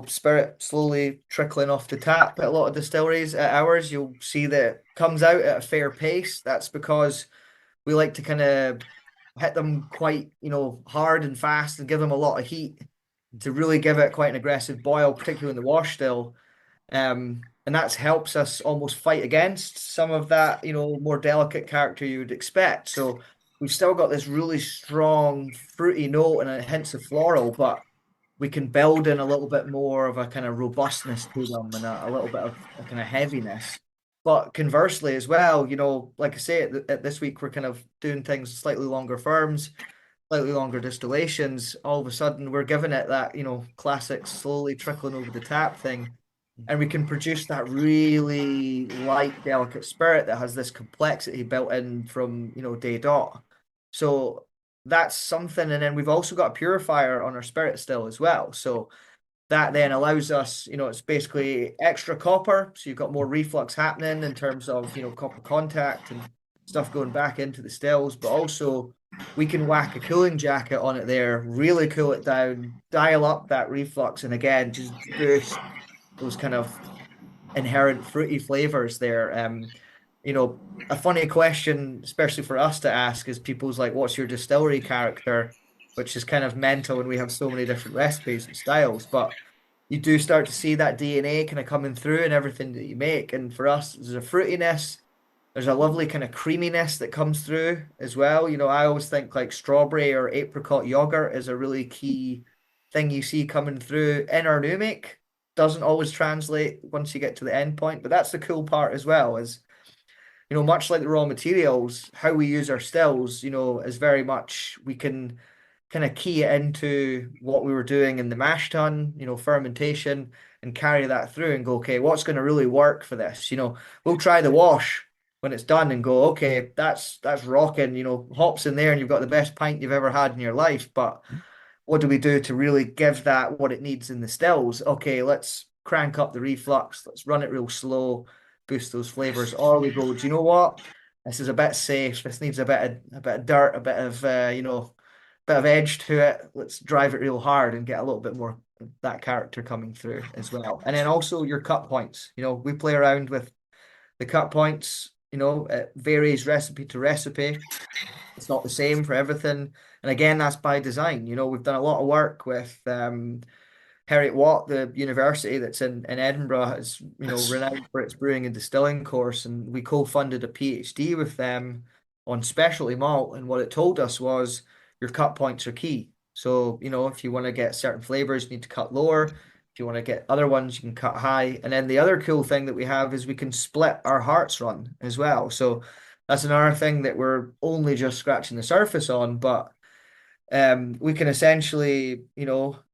spirit slowly trickling off the tap at a lot of distilleries. At ours, you'll see that it comes out at a fair pace. That's because we like to kind of hit them quite, hard and fast and give them a lot of heat to really give it quite an aggressive boil, particularly in the wash still. And that helps us almost fight against some of that, more delicate character you would expect. So we've still got this really strong fruity note and a hints of floral, but we can build in a little bit more of a kind of robustness to them and a little bit of a kind of heaviness. But conversely as well, like I say, at this week we're kind of doing things slightly longer firms, slightly longer distillations. All of a sudden we're giving it that, classic slowly trickling over the tap thing. And we can produce that really light, delicate spirit that has this complexity built in from, day dot. So that's something. And then we've also got a purifier on our spirit still as well. So that then allows us, it's basically extra copper. So you've got more reflux happening in terms of, copper contact and stuff going back into the stills. But also we can whack a cooling jacket on it there, really cool it down, dial up that reflux. And again, just boost those kind of inherent fruity flavors there. A funny question, especially for us to ask, is people's like, what's your distillery character? which is kind of mental when we have so many different recipes and styles. But you do start to see that DNA kind of coming through in everything that you make. And for us, there's a fruitiness, there's a lovely kind of creaminess that comes through as well. I always think like strawberry or apricot yogurt is a really key thing you see coming through in our new make. Doesn't always translate once you get to the end point, but that's the cool part as well, is much like the raw materials, how we use our stills, is very much we can kind of key it into what we were doing in the mash tun, fermentation, and carry that through and go, okay, what's going to really work for this? We'll try the wash when it's done and go, okay, that's rocking, hops in there and you've got the best pint you've ever had in your life. But what do we do to really give that what it needs in the stills? Okay, let's crank up the reflux, let's run it real slow, boost those flavors. Or we go, do you know what? This is a bit safe. This needs a bit of dirt, a bit of bit of edge to it. Let's drive it real hard and get a little bit more of that character coming through as well. And then also your cut points. We play around with the cut points. It varies recipe to recipe. It's not the same for everything. And again, that's by design. We've done a lot of work with Heriot-Watt, the university that's in Edinburgh, is renowned for its brewing and distilling course, and we co-funded a PhD with them on specialty malt. And what it told us was your cut points are key. So if you want to get certain flavors, you need to cut lower. If you want to get other ones, you can cut high. And then the other cool thing that we have is we can split our hearts run as well. So that's another thing that we're only just scratching the surface on, but we can essentially,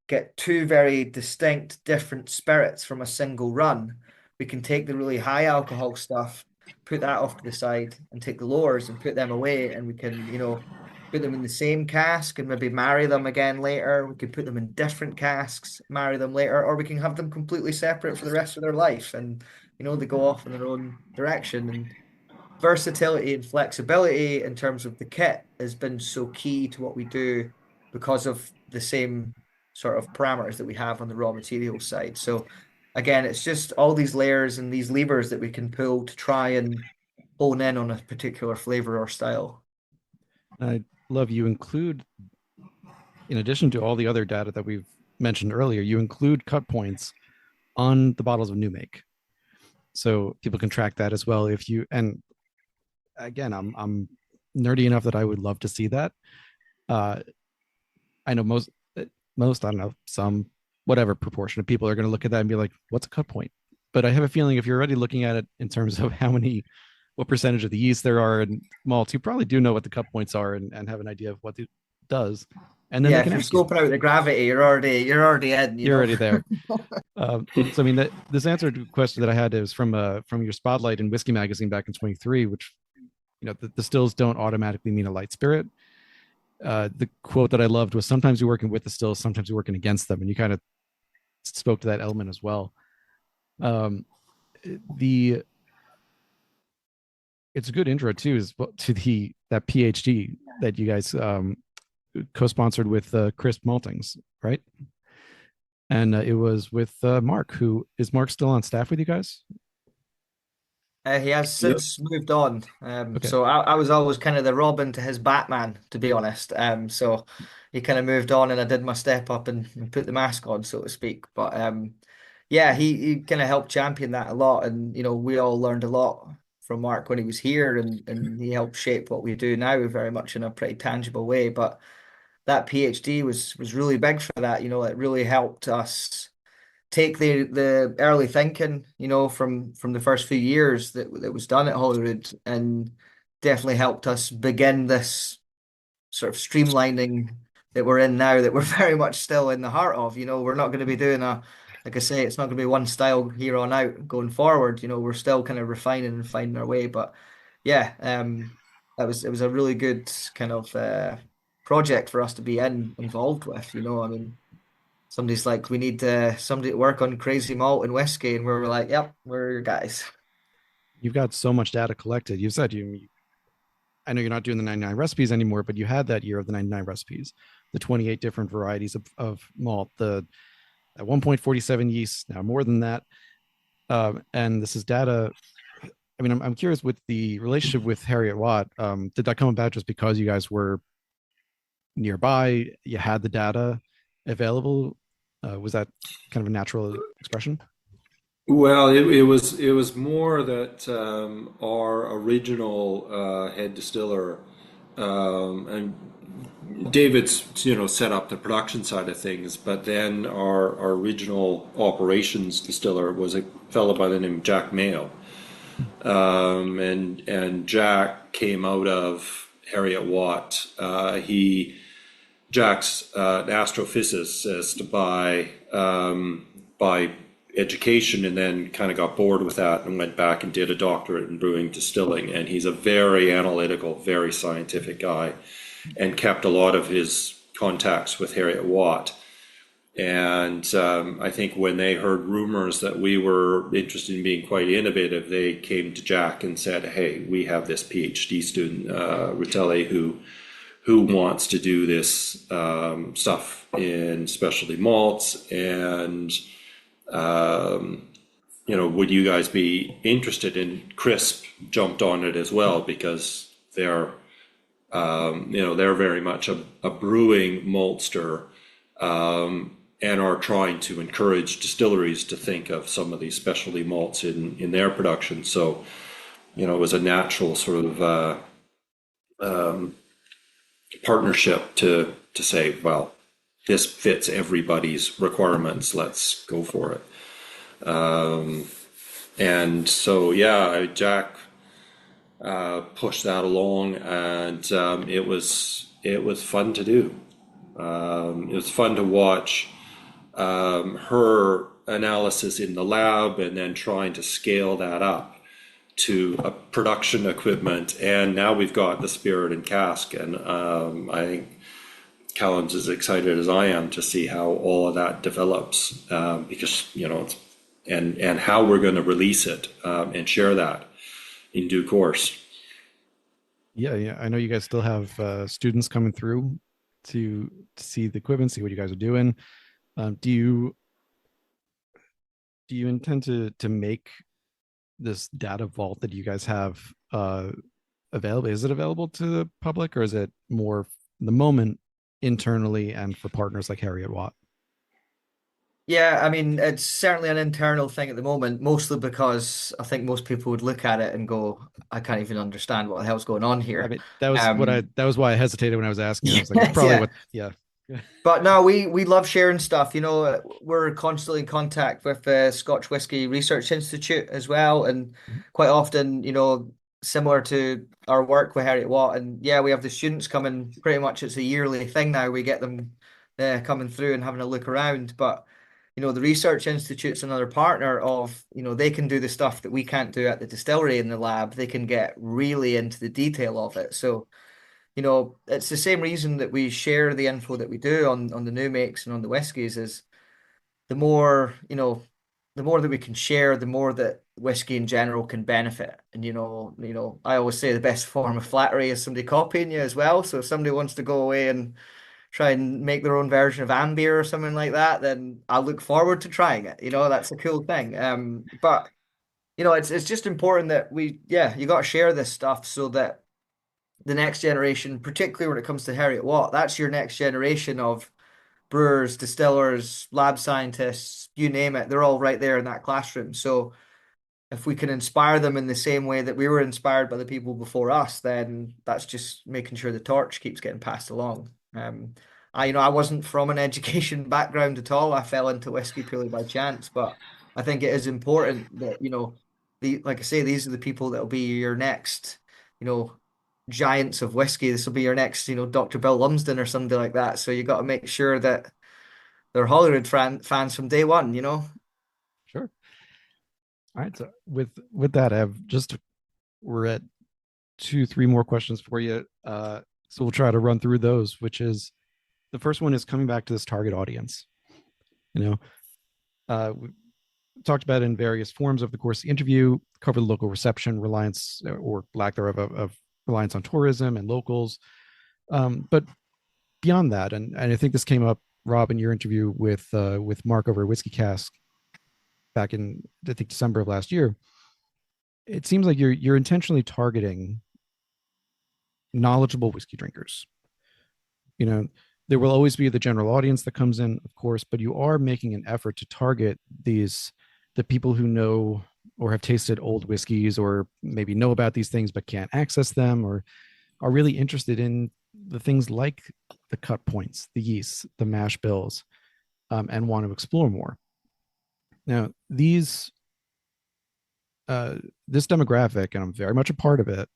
get two very distinct different spirits from a single run. We can take the really high alcohol stuff, put that off to the side, and take the lowers and put them away, and we can, put them in the same cask and maybe marry them again later. We could put them in different casks, marry them later, or we can have them completely separate for the rest of their life, and they go off in their own direction. And versatility and flexibility in terms of the kit has been so key to what we do because of the same sort of parameters that we have on the raw materials side. So again, it's just all these layers and these levers that we can pull to try and hone in on a particular flavor or style. I love you include, in addition to all the other data that we've mentioned earlier, you include cut points on the bottles of new make, so people can track that as well. And again, I'm nerdy enough that I would love to see that. I know most, I don't know, some whatever proportion of people are going to look at that and be like, what's a cut point? But I have a feeling if you're already looking at it in terms of what percentage of the yeast there are in malts, you probably do know what the cut points are and have an idea of what it does. And then if you're scoping out the gravity, you're already in. You're already there. So I mean, this answer to a question that I had is from your spotlight in Whiskey magazine back in 23, which the stills don't automatically mean a light spirit. The quote that I loved was, sometimes you're working with the stills, sometimes you're working against them, and you kind of spoke to that element as well. It's a good intro too, to that PhD that you guys co-sponsored with Crisp Maltings, right? And it was with Mark. Who is Mark still on staff with you guys? He has since moved on. Okay. So I was always kind of the Robin to his Batman, to be honest. So he kind of moved on, and I did my step up and put the mask on, so to speak. But yeah, he kind of helped champion that a lot, and we all learned a lot from Mark when he was here, and he helped shape what we do now very much in a pretty tangible way. But that PhD was really big for that. It really helped us take the early thinking, from the first few years that was done at Holyrood, and definitely helped us begin this sort of streamlining that we're in now, that we're very much still in the heart of. We're not going to be doing like I say, it's not going to be one style here on out going forward. We're still kind of refining and finding our way. But yeah, it was a really good kind of project for us to be involved with. I mean, somebody's like, we need somebody to work on crazy malt and whiskey, and we're like, yep, we're your guys. You've got so much data collected. You said I know you're not doing the 99 recipes anymore, but you had that year of the 99 recipes, the 28 different varieties of malt, the at 1.47 yeast, now more than that. And this is data. I mean, I'm curious with the relationship with Heriot-Watt. Did that come about just because you guys were nearby, you had the data available. Was that kind of a natural expression? Well, it was more that our original head distiller and David's set up the production side of things, but then our original operations distiller was a fellow by the name of Jack Mayo, and Jack came out of Harriet Watt. Jack's an astrophysicist by education, and then kind of got bored with that and went back and did a doctorate in brewing distilling. And he's a very analytical, very scientific guy, and kept a lot of his contacts with Harriet Watt. And I think when they heard rumors that we were interested in being quite innovative, they came to Jack and said, "Hey, we have this PhD student, Ritelli, who wants to do this stuff in specialty malts, and would you guys be interested?" And Crisp jumped on it as well, because they're very much a brewing maltster, and are trying to encourage distilleries to think of some of these specialty malts in their production. So, it was a natural sort of partnership to say, well, this fits everybody's requirements. Let's go for it. And so, yeah, Jack pushed that along, and it was fun to do. It was fun to watch her analysis in the lab, and then trying to scale that up to a production equipment. And now we've got the spirit and cask, and I think Calum's as excited as I am to see how all of that develops, because it's, and how we're going to release it and share that in due course. Yeah. I know you guys still have students coming through to see the equipment, see what you guys are doing. Do you intend to make this data vault that you guys have available? Is it available to the public, or is it more the moment internally and for partners like Harriet Watt? Yeah, I mean, it's certainly an internal thing at the moment, mostly because I think most people would look at it and go, I can't even understand what the hell's going on I here. mean, that was why I hesitated when I was asking. I was like, Yeah, that's probably yeah. what, yeah. But no, we love sharing stuff. We're constantly in contact with the Scotch Whisky Research Institute as well, and quite often, similar to our work with Harriet Watt. And yeah, we have the students coming. Pretty much, it's a yearly thing now. We get them coming through and having a look around. But the Research Institute's another partner of, they can do the stuff that we can't do at the distillery in the lab. They can get really into the detail of it. So it's the same reason that we share the info that we do on the new makes and on the whiskies. Is the more, the more that we can share, the more that whiskey in general can benefit. And I always say the best form of flattery is somebody copying you as well. So if somebody wants to go away and try and make their own version of Ambier or something like that, then I look forward to trying it. That's a cool thing. But it's just important that you got to share this stuff so that the next generation, particularly when it comes to Harriet Watt, that's your next generation of brewers, distillers, lab scientists, you name it. They're all right there in that classroom. So if we can inspire them in the same way that we were inspired by the people before us, then that's just making sure the torch keeps getting passed along. I wasn't from an education background at all. I fell into whiskey purely by chance, but I think it is important that, like I say, these are the people that will be your next, giants of whiskey. This will be your next, Dr. Bill Lumsden or somebody like that. So you got to make sure that they're Holyrood fans from day one, Sure. All right. So with that, we're at 2-3 more questions for you. So we'll try to run through those, which is the first one is coming back to this target audience. We talked about it in various forms over the course of the interview, covered the local reception, reliance or lack thereof of reliance on tourism and locals. But beyond that, and I think this came up, Rob, in your interview with Mark over at Whiskey Cask back in, I think, December of last year, it seems like you're intentionally targeting knowledgeable whiskey drinkers you know, there will always be the general audience that comes in, of course, but you are making an effort to target the people who know or have tasted old whiskeys, or maybe know about these things but can't access them, or are really interested in the things like the cut points, the yeasts, the mash bills, and want to explore more. Now, this demographic, and I'm very much a part of it,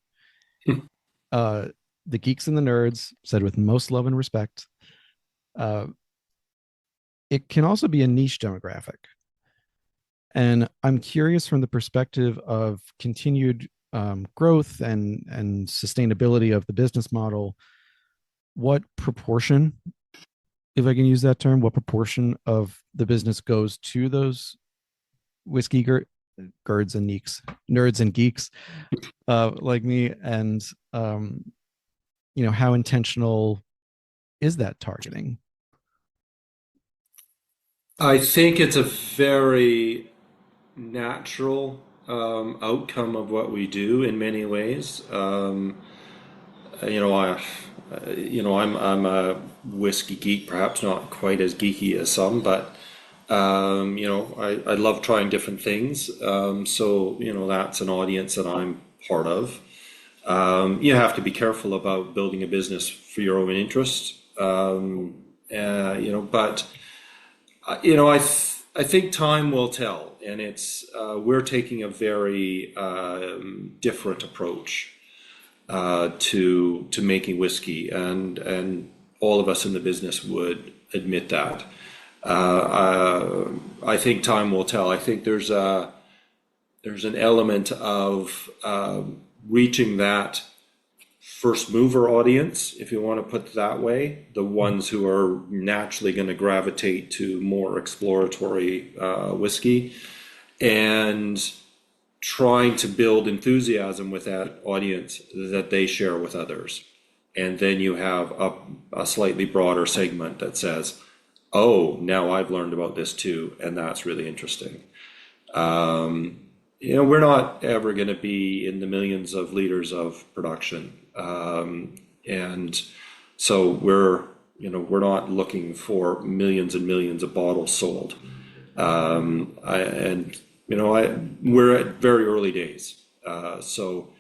the geeks and the nerds, said with most love and respect, it can also be a niche demographic. And I'm curious, from the perspective of continued growth and sustainability of the business model, what proportion, if I can use that term, what proportion of the business goes to those whiskey girds and neeks, nerds and geeks like me, and how intentional is that targeting? I think it's a very natural outcome of what we do in many ways. You know, I'm a whiskey geek, perhaps not quite as geeky as some, but I love trying different things. So that's an audience that I'm part of. You have to be careful about building a business for your own interest. But I think time will tell, and we're taking a very different approach to making whiskey, and all of us in the business would admit that. I think time will tell. I think there's an element of reaching that first mover audience, if you want to put it that way, the ones who are naturally going to gravitate to more exploratory whiskey, and trying to build enthusiasm with that audience that they share with others. And then you have a slightly broader segment that says, oh, now I've learned about this too, and that's really interesting. We're not ever going to be in the millions of liters of production. And so we're not looking for millions and millions of bottles sold. We're at very early days. So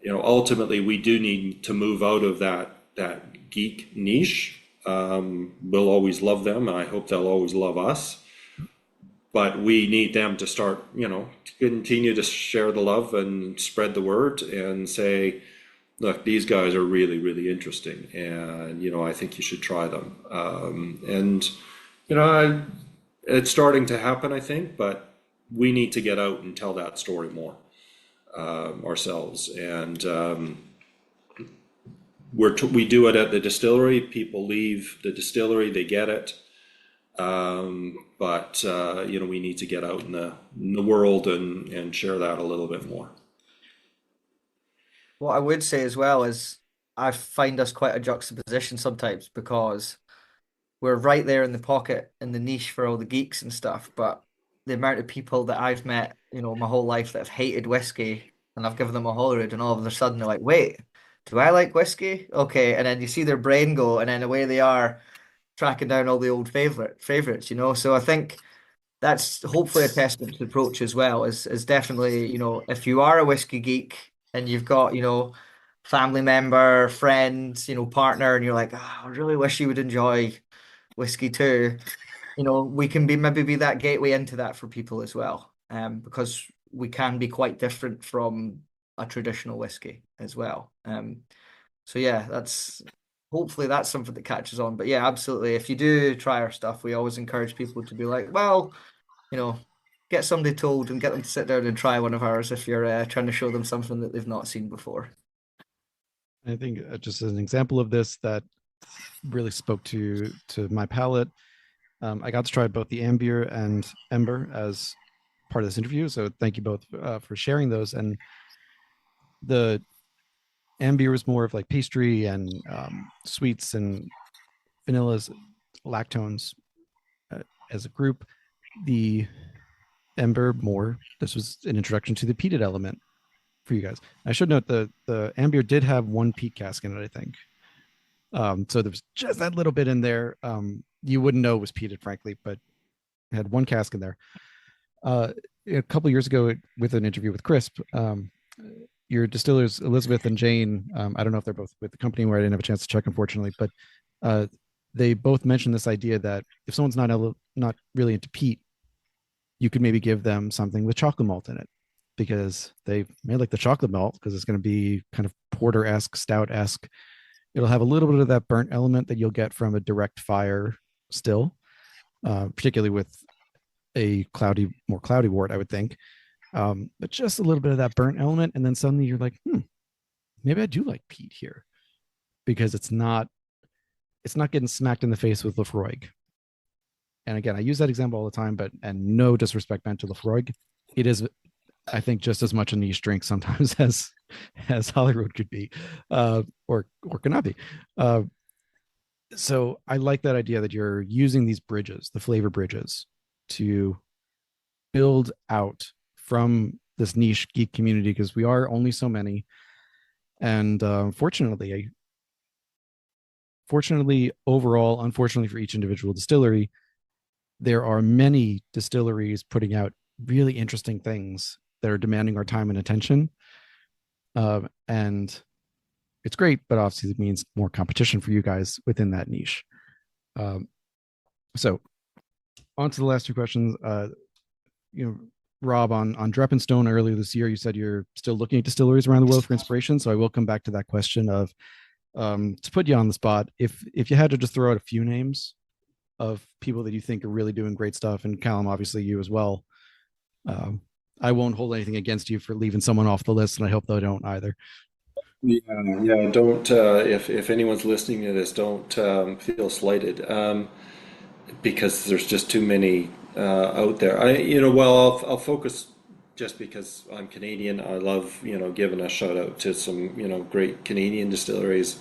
ultimately we do need to move out of that geek niche. We'll always love them, and I hope they'll always love us. But we need them to start, to continue to share the love and spread the word and say, look, these guys are really, really interesting, and I think you should try them. It's starting to happen, I think, but we need to get out and tell that story more ourselves. And we do it at the distillery. People leave the distillery, they get it. But we need to get out in the world and share that a little bit more. What I would say as well is I find us quite a juxtaposition sometimes, because we're right there in the pocket, in the niche for all the geeks and stuff. But the amount of people that I've met, my whole life, that have hated whiskey, and I've given them a Holyrood, and all of a sudden they're like, wait, do I like whiskey? Okay. And then you see their brain go, and then away they are tracking down all the old favorites. So I think that's hopefully a testament to the approach as well, is definitely, if you are a whiskey geek and you've got, family member, friend, partner, and you're like, I really wish you would enjoy whiskey too, we can maybe be that gateway into that for people as well. Because we can be quite different from a traditional whiskey as well. So yeah, hopefully that's something that catches on. But yeah, absolutely. If you do try our stuff, we always encourage people to be like, well, get somebody told and get them to sit down and try one of ours if you're trying to show them something that they've not seen before. I think just as an example of this that really spoke to my palate, I got to try both the Amber and Ember as part of this interview. So thank you both for sharing those. And the Amber is more of like pastry and sweets and vanillas, lactones as a group. The Ember this was an introduction to the peated element for you guys. I should note the Amber did have one peat cask in it, I think. So there's just that little bit in there. You wouldn't know it was peated, frankly, but it had one cask in there. A couple of years ago, with an interview with Crisp, your distillers Elizabeth and Jane, I don't know if they're both with the company where I didn't have a chance to check, unfortunately, but they both mentioned this idea that if someone's not really into peat, you could maybe give them something with chocolate malt in it, because they may like the chocolate malt because it's going to be kind of porter-esque, stout-esque. It'll have a little bit of that burnt element that you'll get from a direct fire still, particularly with a more cloudy wort, I would think. But just a little bit of that burnt element, and then suddenly you're like, maybe I do like peat here, because it's not getting smacked in the face with Lafroig. And again, I use that example all the time, and no disrespect meant to Lafroig. It is, I think, just as much a niche drink sometimes as Holyrood could be, or cannot be. So I like that idea that you're using these bridges, the flavor bridges, to build out from this niche geek community, because we are only so many. And fortunately, overall, unfortunately for each individual distillery, there are many distilleries putting out really interesting things that are demanding our time and attention. And it's great, but obviously it means more competition for you guys within that niche. So on to the last two questions. Rob, on Dreppenstone earlier this year, you said you're still looking at distilleries around the world for inspiration. So I will come back to that question of, to put you on the spot, if you had to just throw out a few names of people that you think are really doing great stuff, and Calum, obviously you as well. I won't hold anything against you for leaving someone off the list, and I hope they don't either. Yeah. Don't if anyone's listening to this, don't feel slighted, because there's just too many out there. I'll focus, just because I'm Canadian. I love giving a shout out to some great Canadian distilleries.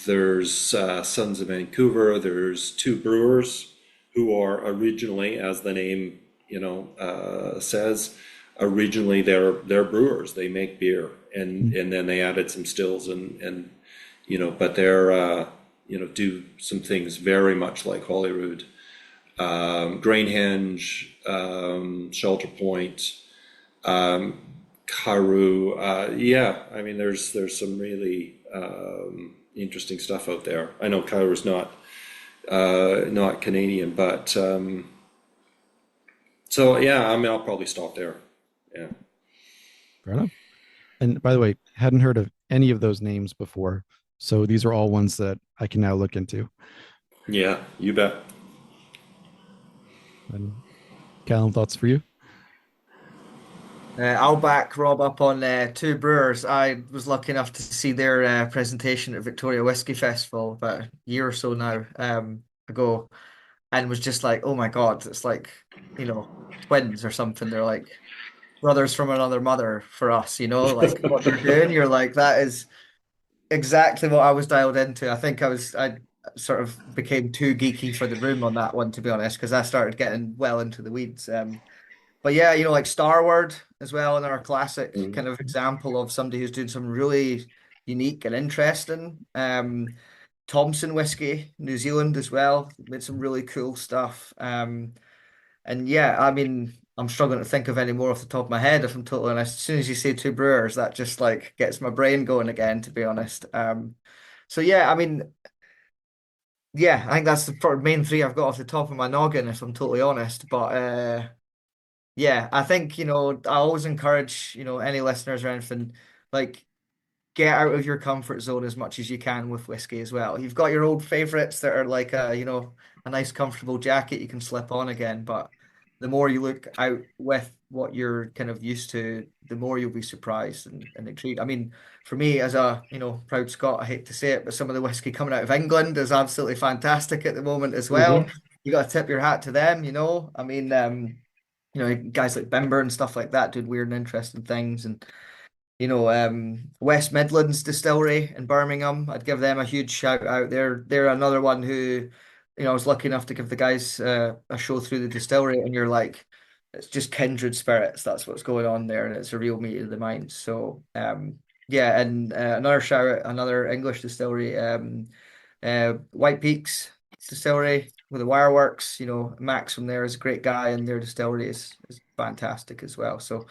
There's Sons of Vancouver. There's two brewers who are originally, as the name says, originally they're brewers. They make beer, and then they added some stills and but they're do some things very much like Holyrood, Granehenge, Shelter Point, Carew. Yeah, I mean, there's some really interesting stuff out there. I know Carew's not Canadian, but so yeah, I mean, I'll probably stop there. Yeah. Fair enough. And by the way, hadn't heard of any of those names before, so these are all ones that I can now look into. Yeah, you bet. And Callum, thoughts for you? I'll back Rob up on two brewers. I was lucky enough to see their presentation at Victoria Whisky Festival about a year or so now ago, and was just like, oh my God, it's like, twins or something. They're like brothers from another mother for us, like what they're doing. You're like, that is exactly what I was dialed into. I think I sort of became too geeky for the room on that one, to be honest, because I started getting well into the weeds. But yeah, like Starward as well, another classic kind of example of somebody who's doing some really unique and interesting. Thompson whiskey, New Zealand as well, made some really cool stuff. And yeah, I mean, I'm struggling to think of any more off the top of my head, if I'm totally honest. As soon as you say two brewers, that just like gets my brain going again, to be honest. So yeah, I mean, yeah, I think that's the main three I've got off the top of my noggin, if I'm totally honest. But yeah, I think, I always encourage, any listeners or anything, like, get out of your comfort zone as much as you can with whiskey as well. You've got your old favorites that are like a nice comfortable jacket you can slip on again, but the more you look out with what you're kind of used to, the more you'll be surprised and intrigued. I mean, for me as a, proud Scot, I hate to say it, but some of the whiskey coming out of England is absolutely fantastic at the moment as well. You got to tip your hat to them, I mean, guys like Bimber and stuff like that doing weird and interesting things. And West Midlands Distillery in Birmingham, I'd give them a huge shout out. They're another one who, I was lucky enough to give the guys a show through the distillery, and you're like, it's just kindred spirits. That's what's going on there, and it's a real meeting of the minds. So Yeah, and another shout out, another English distillery, White Peaks Distillery with the Wireworks. Max from there is a great guy, and their distillery is fantastic as well. So,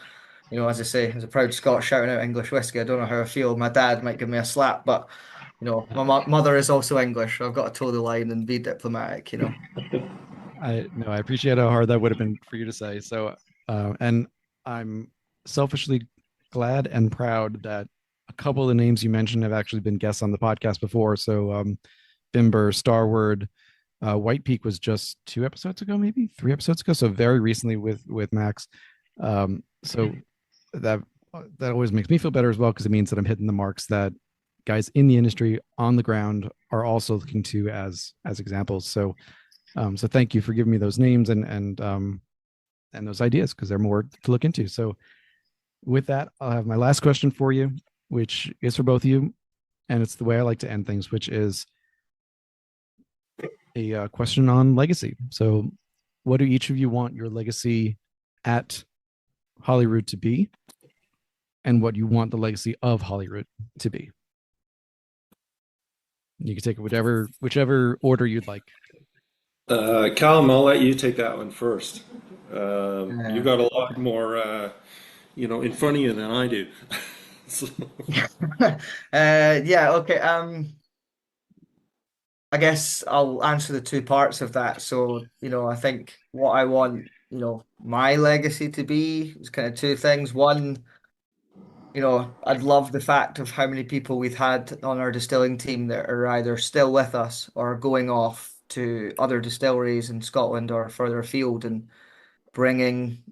as I say, as a proud Scot shouting out English whiskey, I don't know how I feel. My dad might give me a slap, but my mother is also English, so I've got to toe the line and be diplomatic. I appreciate how hard that would have been for you to say. So, and I'm selfishly glad and proud that a couple of the names you mentioned have actually been guests on the podcast before. So, Bimber, Starward, White Peak was just 2 episodes ago, maybe 3 episodes ago. So very recently with Max. So that always makes me feel better as well, because it means that I'm hitting the marks that guys in the industry on the ground are also looking to as examples. So thank you for giving me those names and those ideas, because they're more to look into. So with that, I'll have my last question for you, which is for both of you, and it's the way I like to end things, which is a question on legacy. So what do each of you want your legacy at Holyrood to be, and what you want the legacy of Holyrood to be? You can take it whichever order you'd like. Calum, I'll let you take that one first. You Uh, got a lot more, in front of you than I do. So, yeah, okay. I guess I'll answer the two parts of that. So, I think what I want, my legacy to be is kind of two things. One, I'd love the fact of how many people we've had on our distilling team that are either still with us or going off to other distilleries in Scotland or further afield, and bringing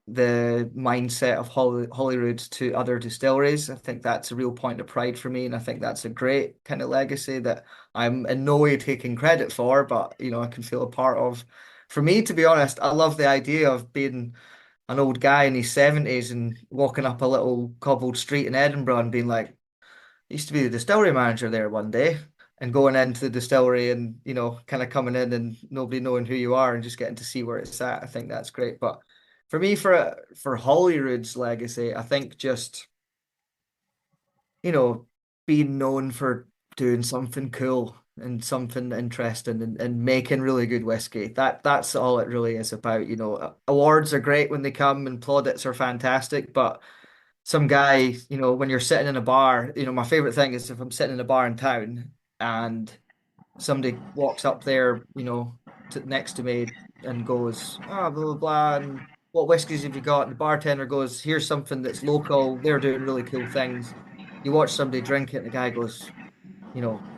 the mindset of Holyrood to other distilleries. I think that's a real point of pride for me, and I think that's a great kind of legacy that I'm in no way taking credit for, but I can feel a part of. For me, to be honest, I love the idea of being an old guy in his 70s and walking up a little cobbled street in Edinburgh and being like, I used to be the distillery manager there one day, and going into the distillery and kind of coming in and nobody knowing who you are and just getting to see where it's at. I think that's great. But for me, for Holyrood's legacy, I think just you know being known for doing something cool and something interesting, and making really good whiskey. That's all it really is about. Awards are great when they come, and plaudits are fantastic, but some guy, when you're sitting in a bar, my favorite thing is if I'm sitting in a bar in town and somebody walks up there, next to me and goes, blah, blah, blah, and what whiskeys have you got? And the bartender goes, here's something that's local. They're doing really cool things. You watch somebody drink it, and the guy goes,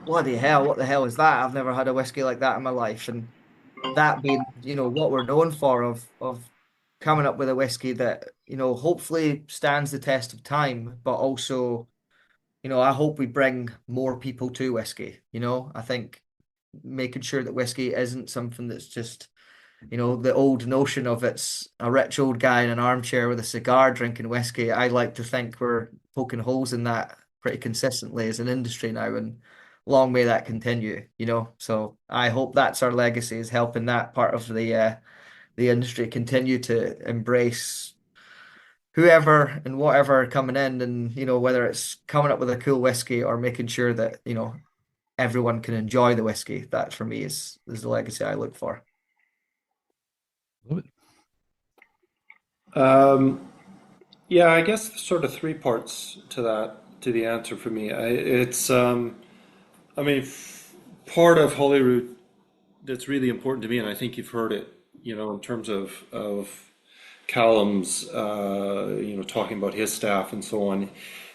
bloody hell, what the hell is that? I've never had a whiskey like that in my life. And that being, what we're known for, of coming up with a whiskey that, hopefully stands the test of time, but also, I hope we bring more people to whiskey. I think making sure that whiskey isn't something that's just, the old notion of it's a rich old guy in an armchair with a cigar drinking whiskey. I like to think we're poking holes in that pretty consistently as an industry now, and long may that continue. So I hope that's our legacy, is helping that part of the industry continue to embrace whoever and whatever coming in, and whether it's coming up with a cool whiskey or making sure that everyone can enjoy the whiskey. That for me is the legacy I look for. Love it. yeah, I guess sort of three parts to the answer for me. I mean, part of Holyrood that's really important to me, and I think you've heard it, in terms of Callum's, talking about his staff and so on,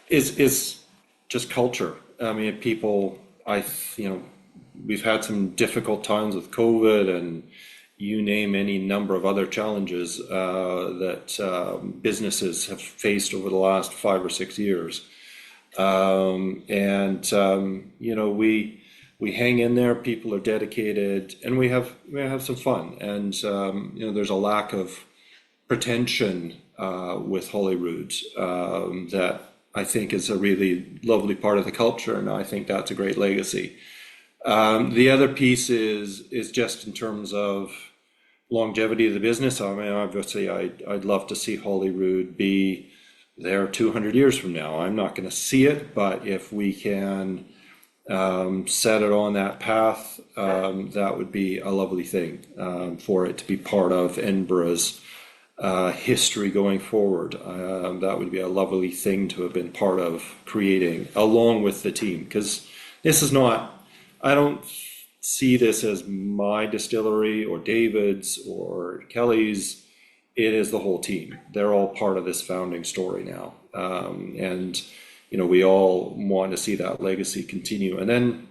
is just culture. I mean, we've had some difficult times with COVID, and you name any number of other challenges that businesses have faced over the last 5 or 6 years. We hang in there. People are dedicated, and we have some fun. And there's a lack of pretension with Holyrood that I think is a really lovely part of the culture, and I think that's a great legacy. The other piece is just in terms of longevity of the business. I mean, obviously, I'd love to see Holyrood be there 200 years from now. I'm not going to see it, but if we can set it on that path, that would be a lovely thing for it to be part of Edinburgh's history going forward. That would be a lovely thing to have been part of creating along with the team, because this is not, I don't see this as my distillery or David's or Kelly's. It is the whole team. They're all part of this founding story now. And, you know, we all want to see that legacy continue. And then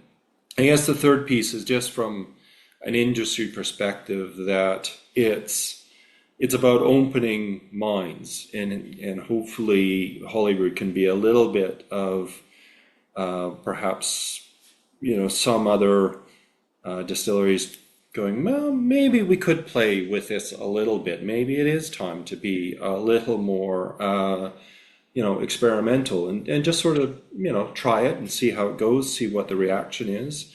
I guess the third piece is just from an industry perspective, that it's about opening minds, and hopefully Holyrood can be a little bit of perhaps, you know, some other distilleries going, well, maybe we could play with this a little bit. Maybe it is time to be a little more, you know, experimental and just sort of, you know, try it and see how it goes, see what the reaction is.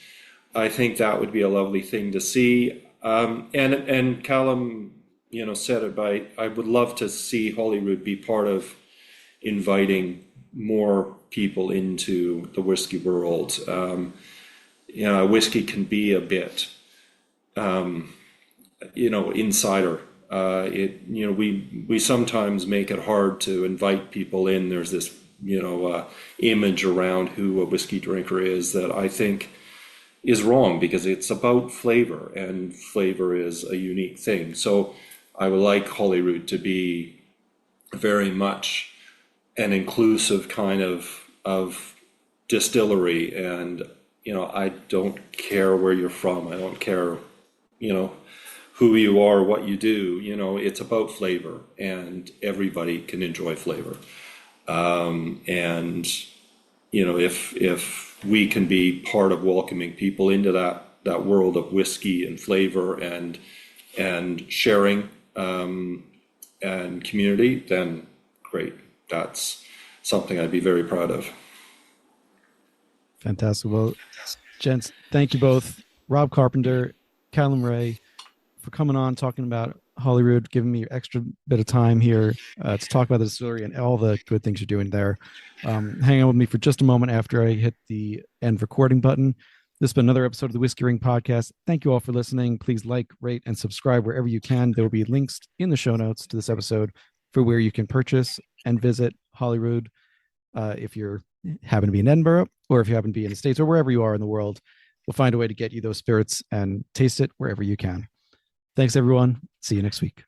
I think that would be a lovely thing to see. And Calum, you know, said it by, I would love to see Holyrood be part of inviting more people into the whiskey world. You know, whiskey can be a bit, you know, insider. You know, we sometimes make it hard to invite people in. There's this, you know, image around who a whiskey drinker is that I think is wrong, because it's about flavor, and flavor is a unique thing. So I would like Holyrood to be very much an inclusive kind of distillery. And, you know, I don't care where you're from. I don't care, you know, who you are, what you do. You know, it's about flavor, and everybody can enjoy flavor. And, you know, if we can be part of welcoming people into that world of whiskey and flavor and sharing and community, then great. That's something I'd be very proud of. Fantastic. Well, gents, thank you both, Rob Carpenter, Calum Rae, for coming on, talking about Holyrood, giving me your extra bit of time here to talk about the distillery and all the good things you're doing there. Hang on with me for just a moment after I hit the end recording button. This has been another episode of the Whiskering Podcast. Thank you all for listening. Please like, rate, and subscribe wherever you can. There will be links in the show notes to this episode for where you can purchase and visit Holyrood if you're happen to be in Edinburgh, or if you happen to be in the States, or wherever you are in the world. We'll find a way to get you those spirits and taste it wherever you can. Thanks, everyone. See you next week.